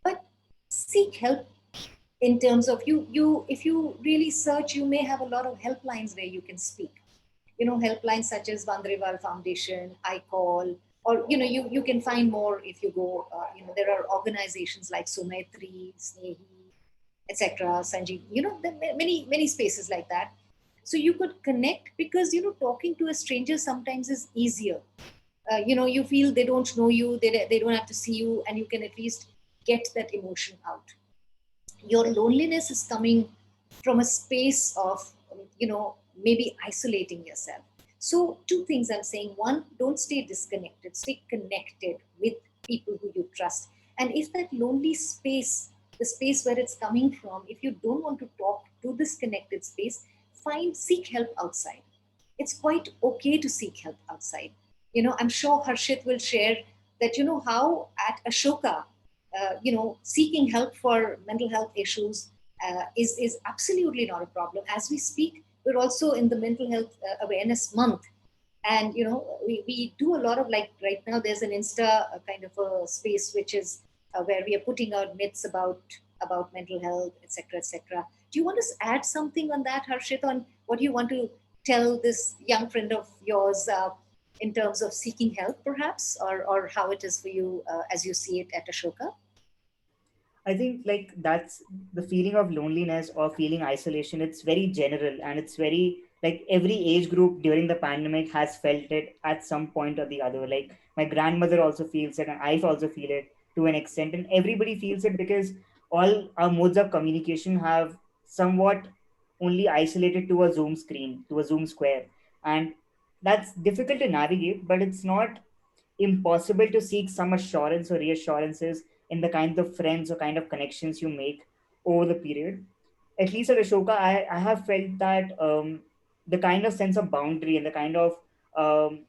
But seek help in terms of you if you really search, you may have a lot of helplines where you can speak, helplines such as Vandreval Foundation, I Call, or you can find more if you go. There are organizations like Sumaitri, Snehi, etc. Sanjeev, there are many spaces like that. So you could connect because talking to a stranger sometimes is easier. You feel they don't know you, they don't have to see you, and you can at least get that emotion out. Your loneliness is coming from a space of maybe isolating yourself. So two things I'm saying: one, don't stay disconnected, stay connected with people who you trust. And if that lonely space, the space where it's coming from, if you don't want to talk to this connected space, seek help outside. It's quite okay to seek help outside. I'm sure Harshit will share that how at Ashoka, seeking help for mental health issues is absolutely not a problem. As we speak, we're also in the mental health awareness month, and we do a lot of, like, right now there's an Insta kind of a space which is where we are putting out myths about mental health, etc., etc. Do you want to add something on that, Harshit, on what you want to tell this young friend of yours in terms of seeking help, perhaps, or how it is for you as you see it at Ashoka? I think like that's the feeling of loneliness or feeling isolation. It's very general and it's very like every age group during the pandemic has felt it at some point or the other. Like my grandmother also feels it, and I also feel it to an extent, and everybody feels it because all our modes of communication have somewhat only isolated to a Zoom screen, to a Zoom square, and that's difficult to navigate. But it's not impossible to seek some assurance or reassurances in the kind of friends or kind of connections you make over the period. At least at Ashoka, I have felt that the kind of sense of boundary and um,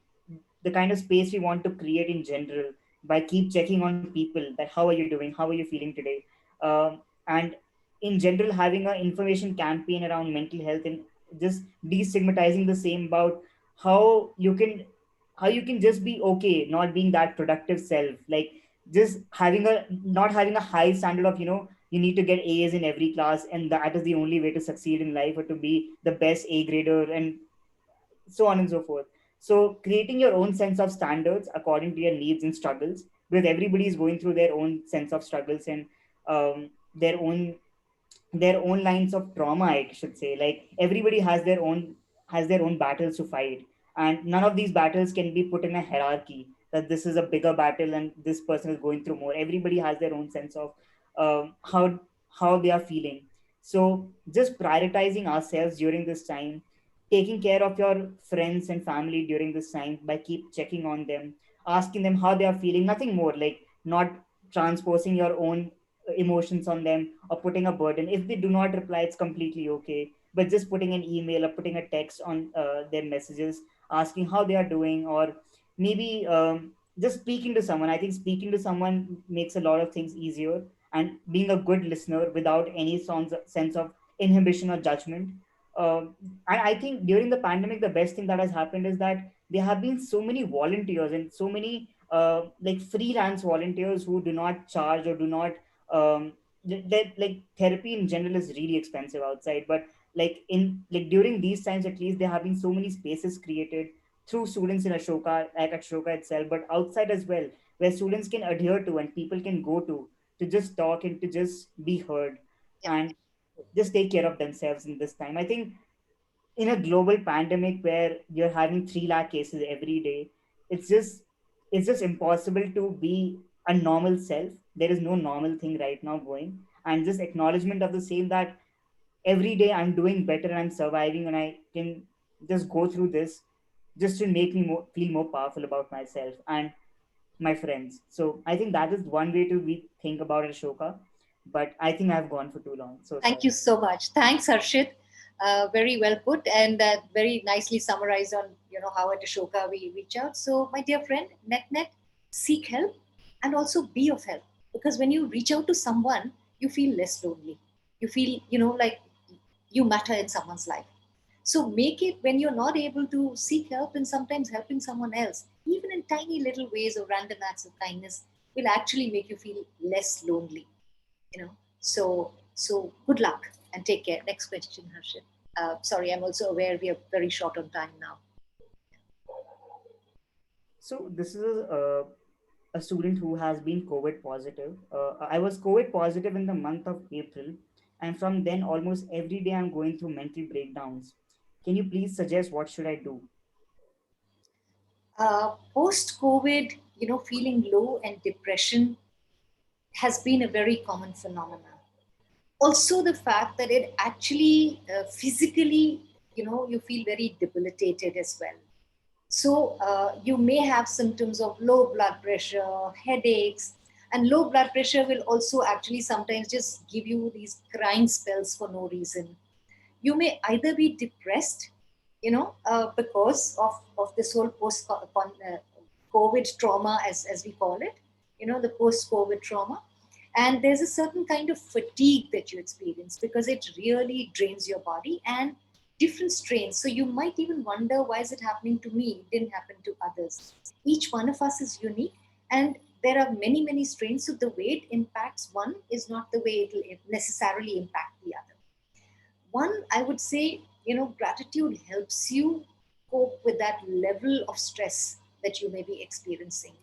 the kind of space we want to create in general by keep checking on people that how are you doing, how are you feeling today, and in general having an information campaign around mental health and just destigmatizing the same about how you can how you can just be okay not being that productive self, like just having a not having a high standard of you need to get A's in every class and that is the only way to succeed in life or to be the best A grader and so on and so forth. So creating your own sense of standards according to your needs and struggles, because everybody is going through their own sense of struggles and um, their own their own lines of trauma, I should say. Like everybody has their own battles to fight, and none of these battles can be put in a hierarchy that this is a bigger battle and this person is going through more. Everybody has their own sense of how they are feeling. So just prioritizing ourselves during this time, taking care of your friends and family during this time by keep checking on them, asking them how they are feeling, nothing more, like not transposing your own emotions on them or putting a burden. If they do not reply, it's completely okay. But just putting an email or putting a text on their messages, asking how they are doing, or maybe just speaking to someone. I think speaking to someone makes a lot of things easier, and being a good listener without any sense of inhibition or judgment. And I think during the pandemic, the best thing that has happened is that there have been so many volunteers and so many like freelance volunteers who do not charge or do not that like therapy in general is really expensive outside, but like during these times at least there have been so many spaces created through students in Ashoka, like Ashoka itself, but outside as well, where students can adhere to and people can go to just talk and to just be heard Yep. and just take care of themselves in this time. I think in a global pandemic where you're having 3 lakh cases every day, it's just it's just impossible to be a normal self. There is no normal thing right now going, and just acknowledgement of the same that every day I'm doing better and I'm surviving and I can just go through this just to make me feel more powerful about myself and my friends. So I think that is one way to think about Ashoka, but I think I've gone for too long, so Thank you sorry. so much. Thanks, Harshit. Very well put, and very nicely summarized on how at Ashoka we reach out. So, my dear friend, net seek help and also be of help, because when you reach out to someone, you feel less lonely. You feel like you matter in someone's life. So make it, when you're not able to seek help, and sometimes helping someone else, even in tiny little ways or random acts of kindness, will actually make you feel less lonely. you know so good luck and take care. Next question, Harshit. Sorry, I'm also aware we are very short on time now. So this is a student who has been COVID positive. I was COVID positive in the month of April, And from then, almost every day, I'm going through mental breakdowns. Can you please suggest what should I do? Post COVID, feeling low and depression has been a very common phenomenon. Also, the fact that it actually physically, you feel very debilitated as well. So, you may have symptoms of low blood pressure, headaches, and low blood pressure will also actually sometimes just give you these crying spells for no reason. You may either be depressed, because of this whole COVID trauma, as we call it, the post COVID trauma. And there's a certain kind of fatigue that you experience because it really drains your body and different strains. So you might even wonder, why is it happening to me? It didn't happen to others. Each one of us is unique, and there are many, many strains. So the way it impacts one is not the way it will necessarily impact the other. One, I would say, gratitude helps you cope with that level of stress that you may be experiencing.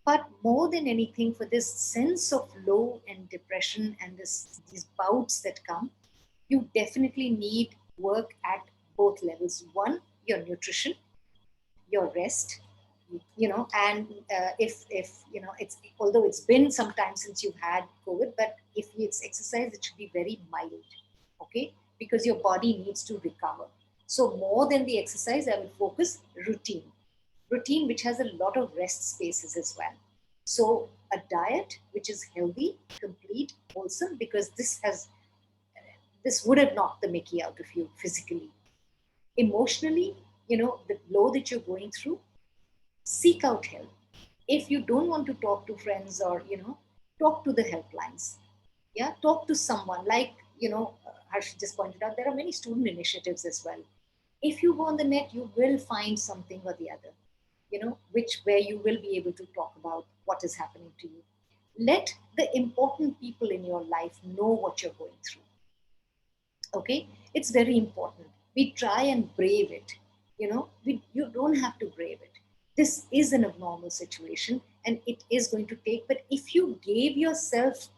But more than anything, for this sense of low and depression and these bouts that come, you definitely need work at both levels. One, your nutrition, your rest, and if it's, although it's been some time since you've had COVID, but if it's exercise, it should be very mild, okay, because your body needs to recover. So more than the exercise, I will focus routine which has a lot of rest spaces as well. So a diet which is healthy, complete, wholesome, because this would have knocked the mickey out of you physically. Emotionally, the low that you're going through, seek out help. If you don't want to talk to friends, or talk to the helplines. Yeah, talk to someone, like, Harsh just pointed out, there are many student initiatives as well. If you go on the net, you will find something or the other, which where you will be able to talk about what is happening to you. Let the important people in your life know what you're going through. Okay, it's very important we try and brave it. You don't have to brave it. This is an abnormal situation, and it is going to take, but if you gave yourself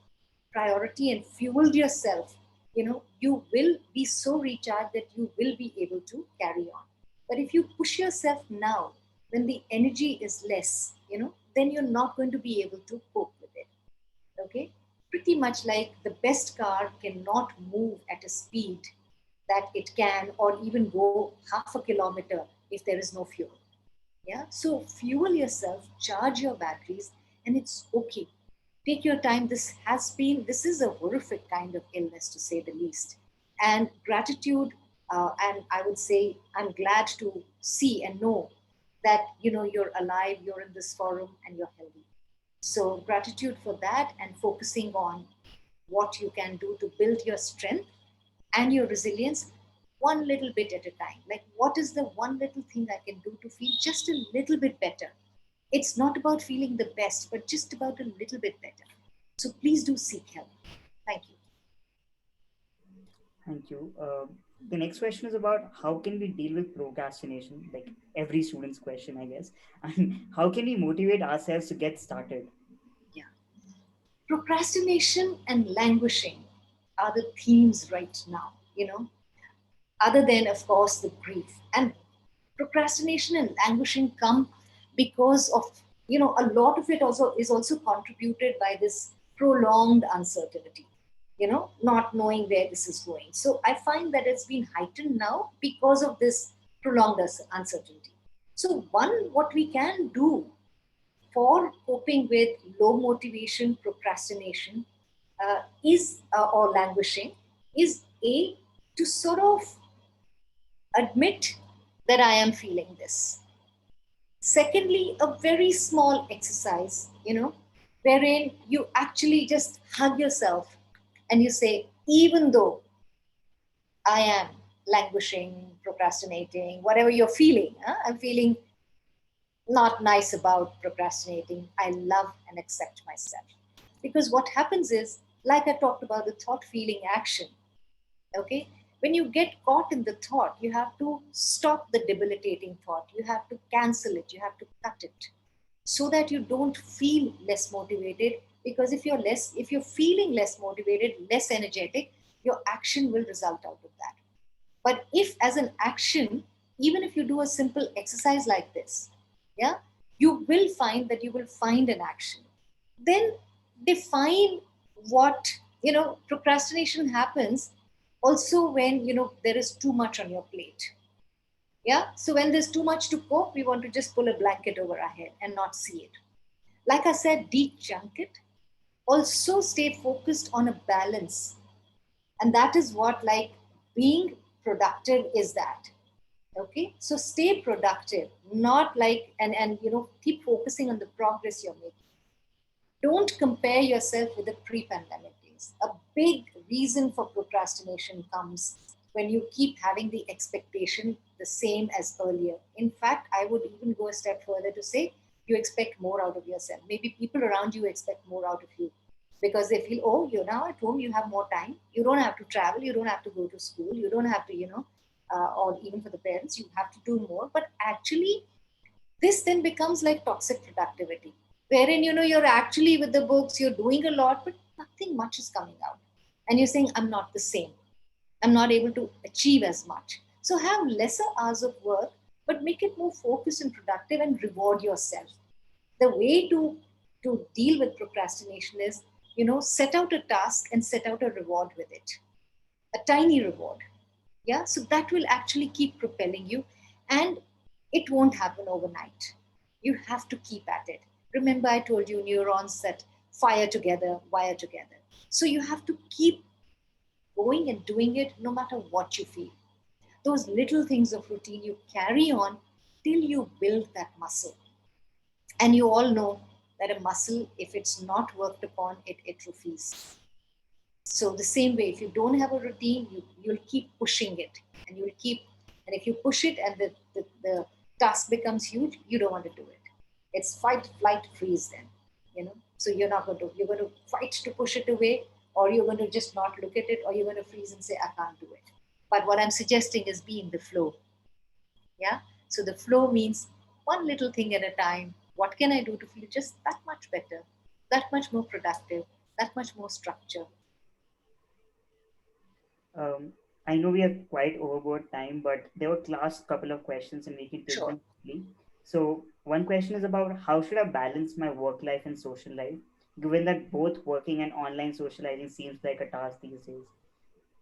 priority and fueled yourself, you will be so recharged that you will be able to carry on. But if you push yourself now, when the energy is less, then you're not going to be able to cope with it. Okay, pretty much like the best car cannot move at a speed that it can, or even go half a kilometer if there is no fuel. Yeah, so fuel yourself, charge your batteries, and it's okay. Take your time. This is a horrific kind of illness, to say the least. And gratitude, and I would say I'm glad to see and know that you're alive, you're in this forum, and you're healthy. So gratitude for that, and focusing on what you can do to build your strength and your resilience, one little bit at a time. Like, what is the one little thing I can do to feel just a little bit better? It's not about feeling the best, but just about a little bit better. So please do seek help. Thank you. Thank you. The next question is about how can we deal with procrastination, like every student's question, I guess. And how can we motivate ourselves to get started? Yeah. Procrastination and languishing are the themes right now, other than, of course, the grief. And procrastination and languishing come because of, a lot of it also is also contributed by this prolonged uncertainty, not knowing where this is going. So I find that it's been heightened now because of this prolonged uncertainty. So one, what we can do for coping with low motivation, procrastination, is or languishing, is a, to sort of admit that I am feeling this. Secondly, a very small exercise, wherein you actually just hug yourself and you say, even though I am languishing, procrastinating, whatever you're feeling, I'm feeling not nice about procrastinating, I love and accept myself. Because what happens is, like I talked about the thought, feeling, action, okay, when you get caught in the thought, you have to stop the debilitating thought, you have to cancel it, you have to cut it, so that you don't feel less motivated. Because if you're feeling less motivated, less energetic, your action will result out of that. But if as an action, even if you do a simple exercise like this, yeah, you will find that you will find an action. Then define what, procrastination happens also when, there is too much on your plate. Yeah. So when there's too much to cope, we want to just pull a blanket over our head and not see it. Like I said, deep chunk it. Also stay focused on a balance. And that is what, like, being productive is that. Okay. So stay productive, not like, and keep focusing on the progress you're making. Don't compare yourself with the pre-pandemic days. A big reason for procrastination comes when you keep having the expectation the same as earlier. In fact, I would even go a step further to say you expect more out of yourself. Maybe people around you expect more out of you because they feel, oh, you're now at home, you have more time, you don't have to travel, you don't have to go to school, you don't have to, or even for the parents, you have to do more. But actually, this then becomes like toxic productivity, wherein you're actually with the books, you're doing a lot, but nothing much is coming out, and you're saying, I'm not the same, I'm not able to achieve as much. So have lesser hours of work, but make it more focused and productive, and reward yourself. The way to deal with procrastination is, set out a task and set out a reward with it, a tiny reward. Yeah. So that will actually keep propelling you, and it won't happen overnight. You have to keep at it. Remember, I told you neurons that fire together, wire together. So you have to keep going and doing it no matter what you feel. Those little things of routine you carry on till you build that muscle. And you all know that a muscle, if it's not worked upon, it atrophies. So the same way, if you don't have a routine, you'll keep pushing it, and you'll keep, and if you push it and the task becomes huge, you don't want to do it. It's fight, flight, freeze then, so you're going to fight to push it away, or you're going to just not look at it, or you're going to freeze and say, I can't do it. But what I'm suggesting is be in the flow. Yeah. So the flow means one little thing at a time. What can I do to feel just that much better, that much more productive, that much more structure? Um, I know we are quite overboard time, but there were last couple of questions and we can take Sure. them quickly. So one question is about how should I balance my work life and social life, given that both working and online socializing seems like a task these days.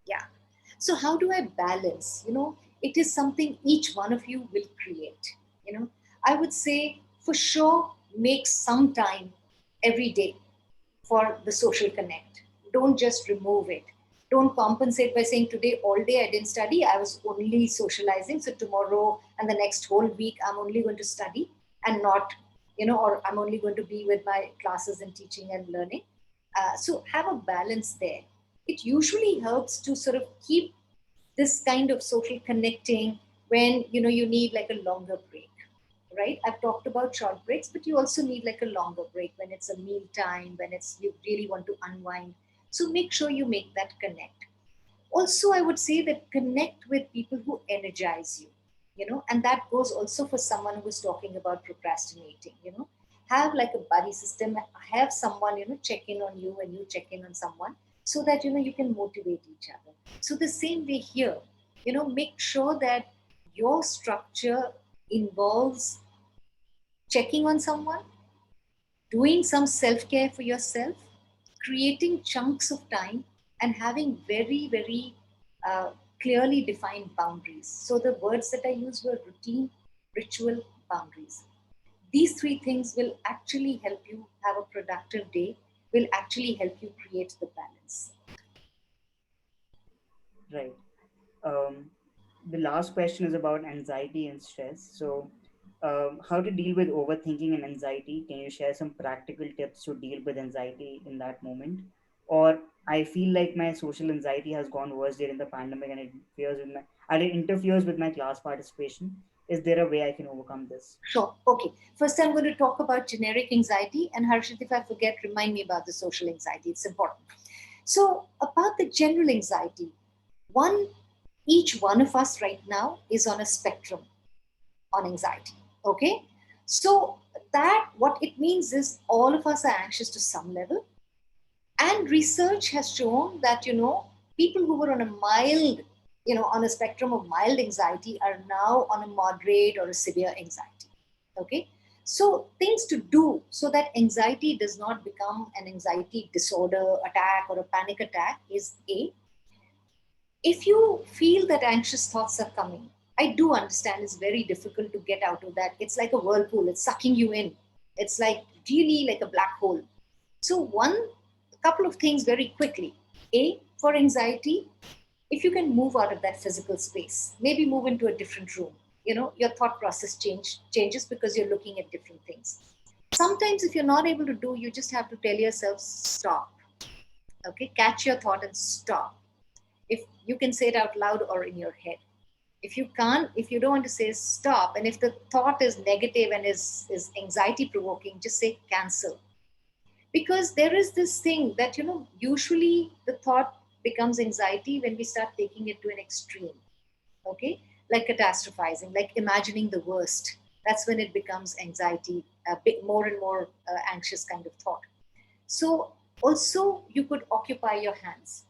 Yeah. So how do I balance? It is something each one of you will create. I would say for sure make some time every day for the social connect. Don't just remove it. Don't compensate by saying today all day I didn't study, I was only socializing. So tomorrow and the next whole week I'm only going to study and not, or I'm only going to be with my classes and teaching and learning. So have a balance there. It usually helps to sort of keep this kind of social connecting when you need like a longer break, right? I've talked about short breaks, but you also need like a longer break when it's a meal time, when it's you really want to unwind. So make sure you make that connect. Also, I would say that connect with people who energize you, and that goes also for someone who is talking about procrastinating. Have like a buddy system, have someone check in on you and you check in on someone, so that you can motivate each other. So the same way here, make sure that your structure involves checking on someone, doing some self care for yourself, creating chunks of time, and having very, very uh, clearly defined boundaries. So the words that I used were routine, ritual, boundaries. These three things will actually help you have a productive day, will actually help you create the balance. Right. Um, the last question is about anxiety and stress. So, how to deal with overthinking and anxiety? Can you share some practical tips to deal with anxiety in that moment? Or I feel like my social anxiety has gone worse during the pandemic, and it interferes with my class participation. Is there a way I can overcome this? Sure. Okay. First, I'm going to talk about generic anxiety. And Harshit, if I forget, remind me about the social anxiety. It's important. So, about the general anxiety, one, each one of us right now is on a spectrum on anxiety. Okay. So, that what it means is all of us are anxious to some level. And research has shown that, People who were on a mild, on a spectrum of mild anxiety are now on a moderate or a severe anxiety. Okay. So things to do so that anxiety does not become an anxiety disorder attack or a panic attack is A, if you feel that anxious thoughts are coming, I do understand it's very difficult to get out of that. It's like a whirlpool, it's sucking you in. It's like really like a black hole. So, a couple of things very quickly. A, for anxiety, if you can move out of that physical space, maybe move into a different room. Your thought process changes because you're looking at different things. Sometimes, if you're not able to do, you just have to tell yourself, stop. Okay, catch your thought and stop. If you can say it out loud or in your head. If you can't, if you don't want to say stop, and if the thought is negative and is anxiety provoking, just say cancel. Because there is this thing that, usually the thought becomes anxiety when we start taking it to an extreme. Okay, like catastrophizing, like imagining the worst. That's when it becomes anxiety, a bit more and more anxious kind of thought. So also you could occupy your hands.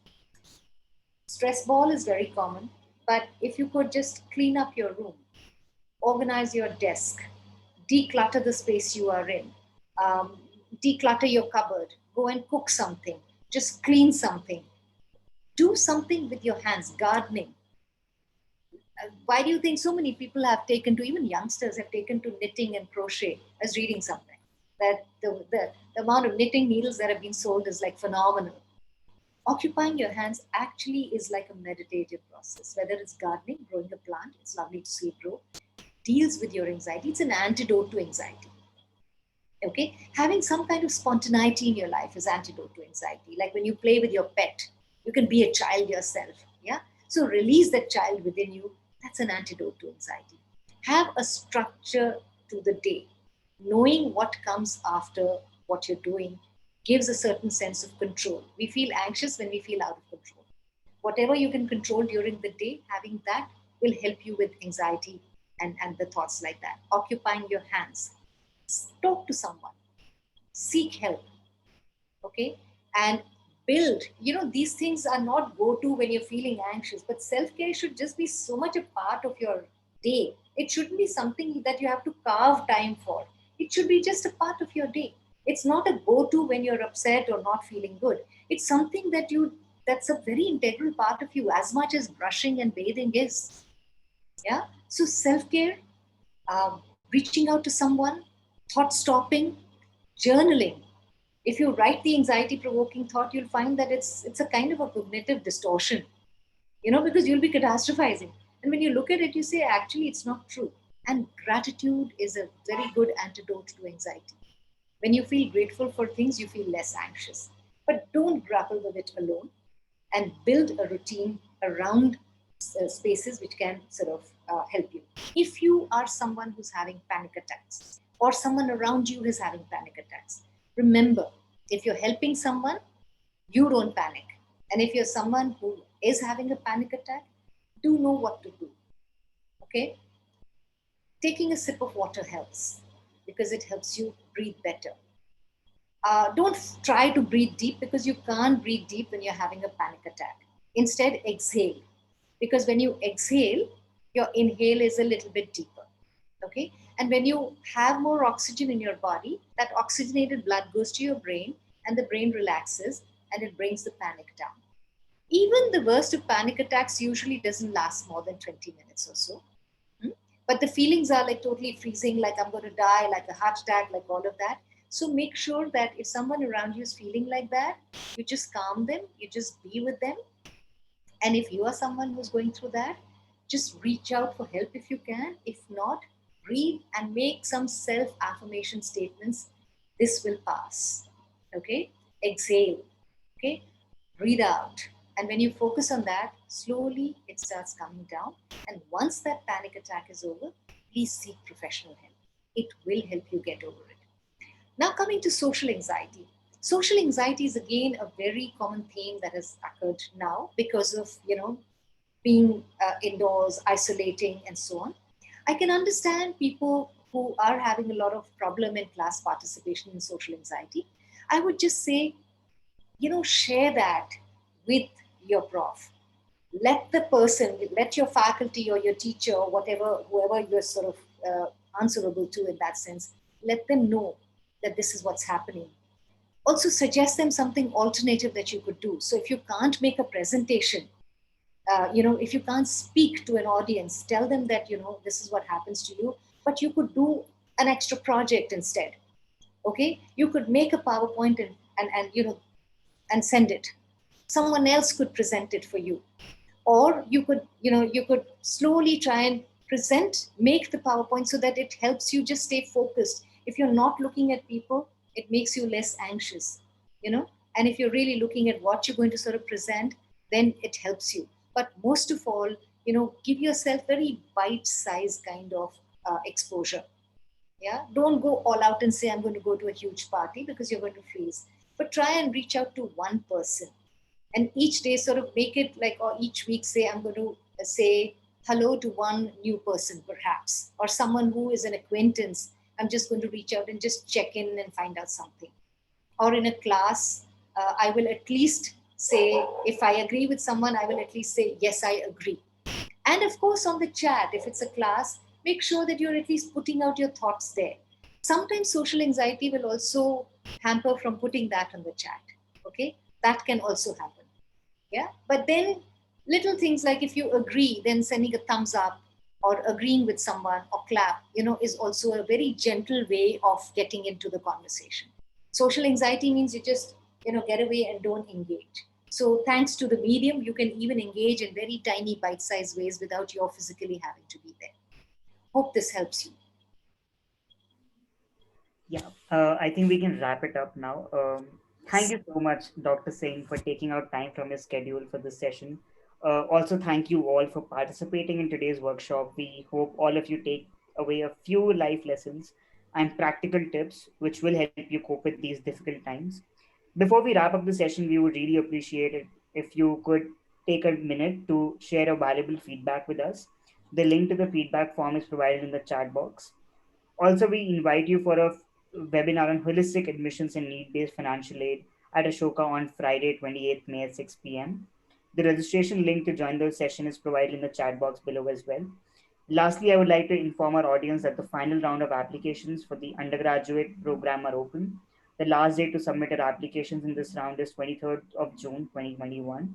Stress ball is very common, but if you could just clean up your room, organize your desk, declutter the space you are in, um, declutter your cupboard, go and cook something, just clean something, do something with your hands, gardening. Why do you think so many people have taken to, even youngsters have taken to knitting and crochet as reading something? That the amount of knitting needles that have been sold is like phenomenal. Occupying your hands actually is like a meditative process. Whether it's gardening, growing a plant, it's lovely to see it grow, deals with your anxiety. It's an antidote to anxiety. Okay, having some kind of spontaneity in your life is antidote to anxiety. Like when you play with your pet, you can be a child yourself. Yeah, so release that child within you. That's an antidote to anxiety. Have a structure to the day. Knowing what comes after what you're doing gives a certain sense of control. We feel anxious when we feel out of control. Whatever you can control during the day, having that will help you with anxiety and the thoughts like that. Occupying your hands, talk to someone, seek help. Okay, and build, these things are not go to when you're feeling anxious, but self-care should just be so much a part of your day. It shouldn't be something that you have to carve time for. It should be just a part of your day. It's not a go to when you're upset or not feeling good. It's something that's a very integral part of you, as much as brushing and bathing is. Yeah, so self-care, um, reaching out to someone, thought stopping, journaling. If you write the anxiety provoking thought, you'll find that it's a kind of a cognitive distortion, because you'll be catastrophizing. And when you look at it, you say, actually, it's not true. And gratitude is a very good antidote to anxiety. When you feel grateful for things, you feel less anxious. But don't grapple with it alone, and build a routine around spaces which can sort of help you. If you are someone who's having panic attacks, or someone around you is having panic attacks, remember, if you're helping someone, you don't panic. And if you're someone who is having a panic attack, do know what to do. Okay? Taking a sip of water helps because it helps you breathe better. Don't try to breathe deep because you can't breathe deep when you're having a panic attack. Instead, exhale, because when you exhale, your inhale is a little bit deeper. Okay, and when you have more oxygen in your body, that oxygenated blood goes to your brain, and the brain relaxes, and it brings the panic down. Even the worst of panic attacks usually doesn't last more than 20 minutes or so. Hmm? But the feelings are like totally freezing, like I'm going to die, like a heart attack, like all of that. So make sure that if someone around you is feeling like that, you just calm them, you just be with them. And if you are someone who's going through that, just reach out for help if you can. If not, breathe and make some self affirmation statements. This will pass. Okay? Exhale. Okay? Breathe out. And when you focus on that, slowly it starts coming down. And once that panic attack is over, please seek professional help. It will help you get over it. Now, coming to social anxiety. Social anxiety is again a very common theme that has occurred now because of, being indoors, isolating, and so on. I can understand people who are having a lot of problem in class participation in social anxiety. I would just say, share that with your prof. Let your faculty or your teacher or whatever, whoever you're sort of answerable to in that sense, let them know that this is what's happening. Also suggest them something alternative that you could do. So if you can't make a presentation, if you can't speak to an audience, tell them that, this is what happens to you, but you could do an extra project instead. Okay, you could make a PowerPoint and send it. Someone else could present it for you, or you could slowly try and make the PowerPoint so that it helps you just stay focused. If you're not looking at people, it makes you less anxious, you know and if you're really looking at what you're going to sort of present, then it helps you. But most of all, give yourself very bite sized kind of exposure. Yeah, don't go all out and say I'm going to go to a huge party, because you're going to freeze. But try and reach out to one person, and each day sort of make it like, or each week say, I'm going to say hello to one new person perhaps, or someone who is an acquaintance. I'm just going to reach out and just check in and find out something. Or in a class, I will at least say, if I agree with someone, I will at least say yes, I agree. And of course, on the chat, if it's a class, make sure that you're at least putting out your thoughts there. Sometimes social anxiety will also hamper from putting that on the chat. Okay, that can also happen. Yeah, but then little things like, if you agree, then sending a thumbs up or agreeing with someone or clap, is also a very gentle way of getting into the conversation. Social anxiety means you just, get away and don't engage. So thanks to the medium, you can even engage in very tiny bite-sized ways without your physically having to be there. Hope this helps you. Yeah, I think we can wrap it up now. Thank you so much, Dr. Singh, for taking out time from your schedule for this session. Also, thank you all for participating in today's workshop. We hope all of you take away a few life lessons and practical tips which will help you cope with these difficult times. Before we wrap up the session, we would really appreciate it if you could take a minute to share a valuable feedback with us. The link to the feedback form is provided in the chat box. Also, we invite you for a webinar on holistic admissions and need-based financial aid at Ashoka on Friday, 28th May at 6 p.m. The registration link to join the session is provided in the chat box below as well. Lastly, I would like to inform our audience that the final round of applications for the undergraduate program are open. The last date to submit our applications in this round is 23rd of June 2021.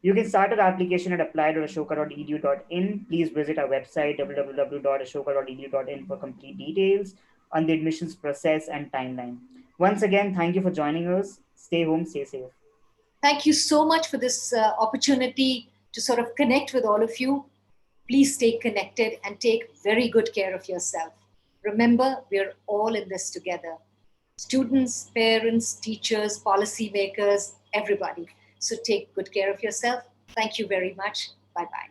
You can start your application at apply.ashoka.edu.in. Please visit our website www.ashoka.edu.in for complete details on the admissions process and timeline. Once again, thank you for joining us. Stay home, stay safe. Thank you so much for this opportunity to sort of connect with all of you. Please stay connected and take very good care of yourself. Remember, we're all in this together. Students, parents, teachers, policymakers, everybody. So take good care of yourself. Thank you very much. Bye-bye.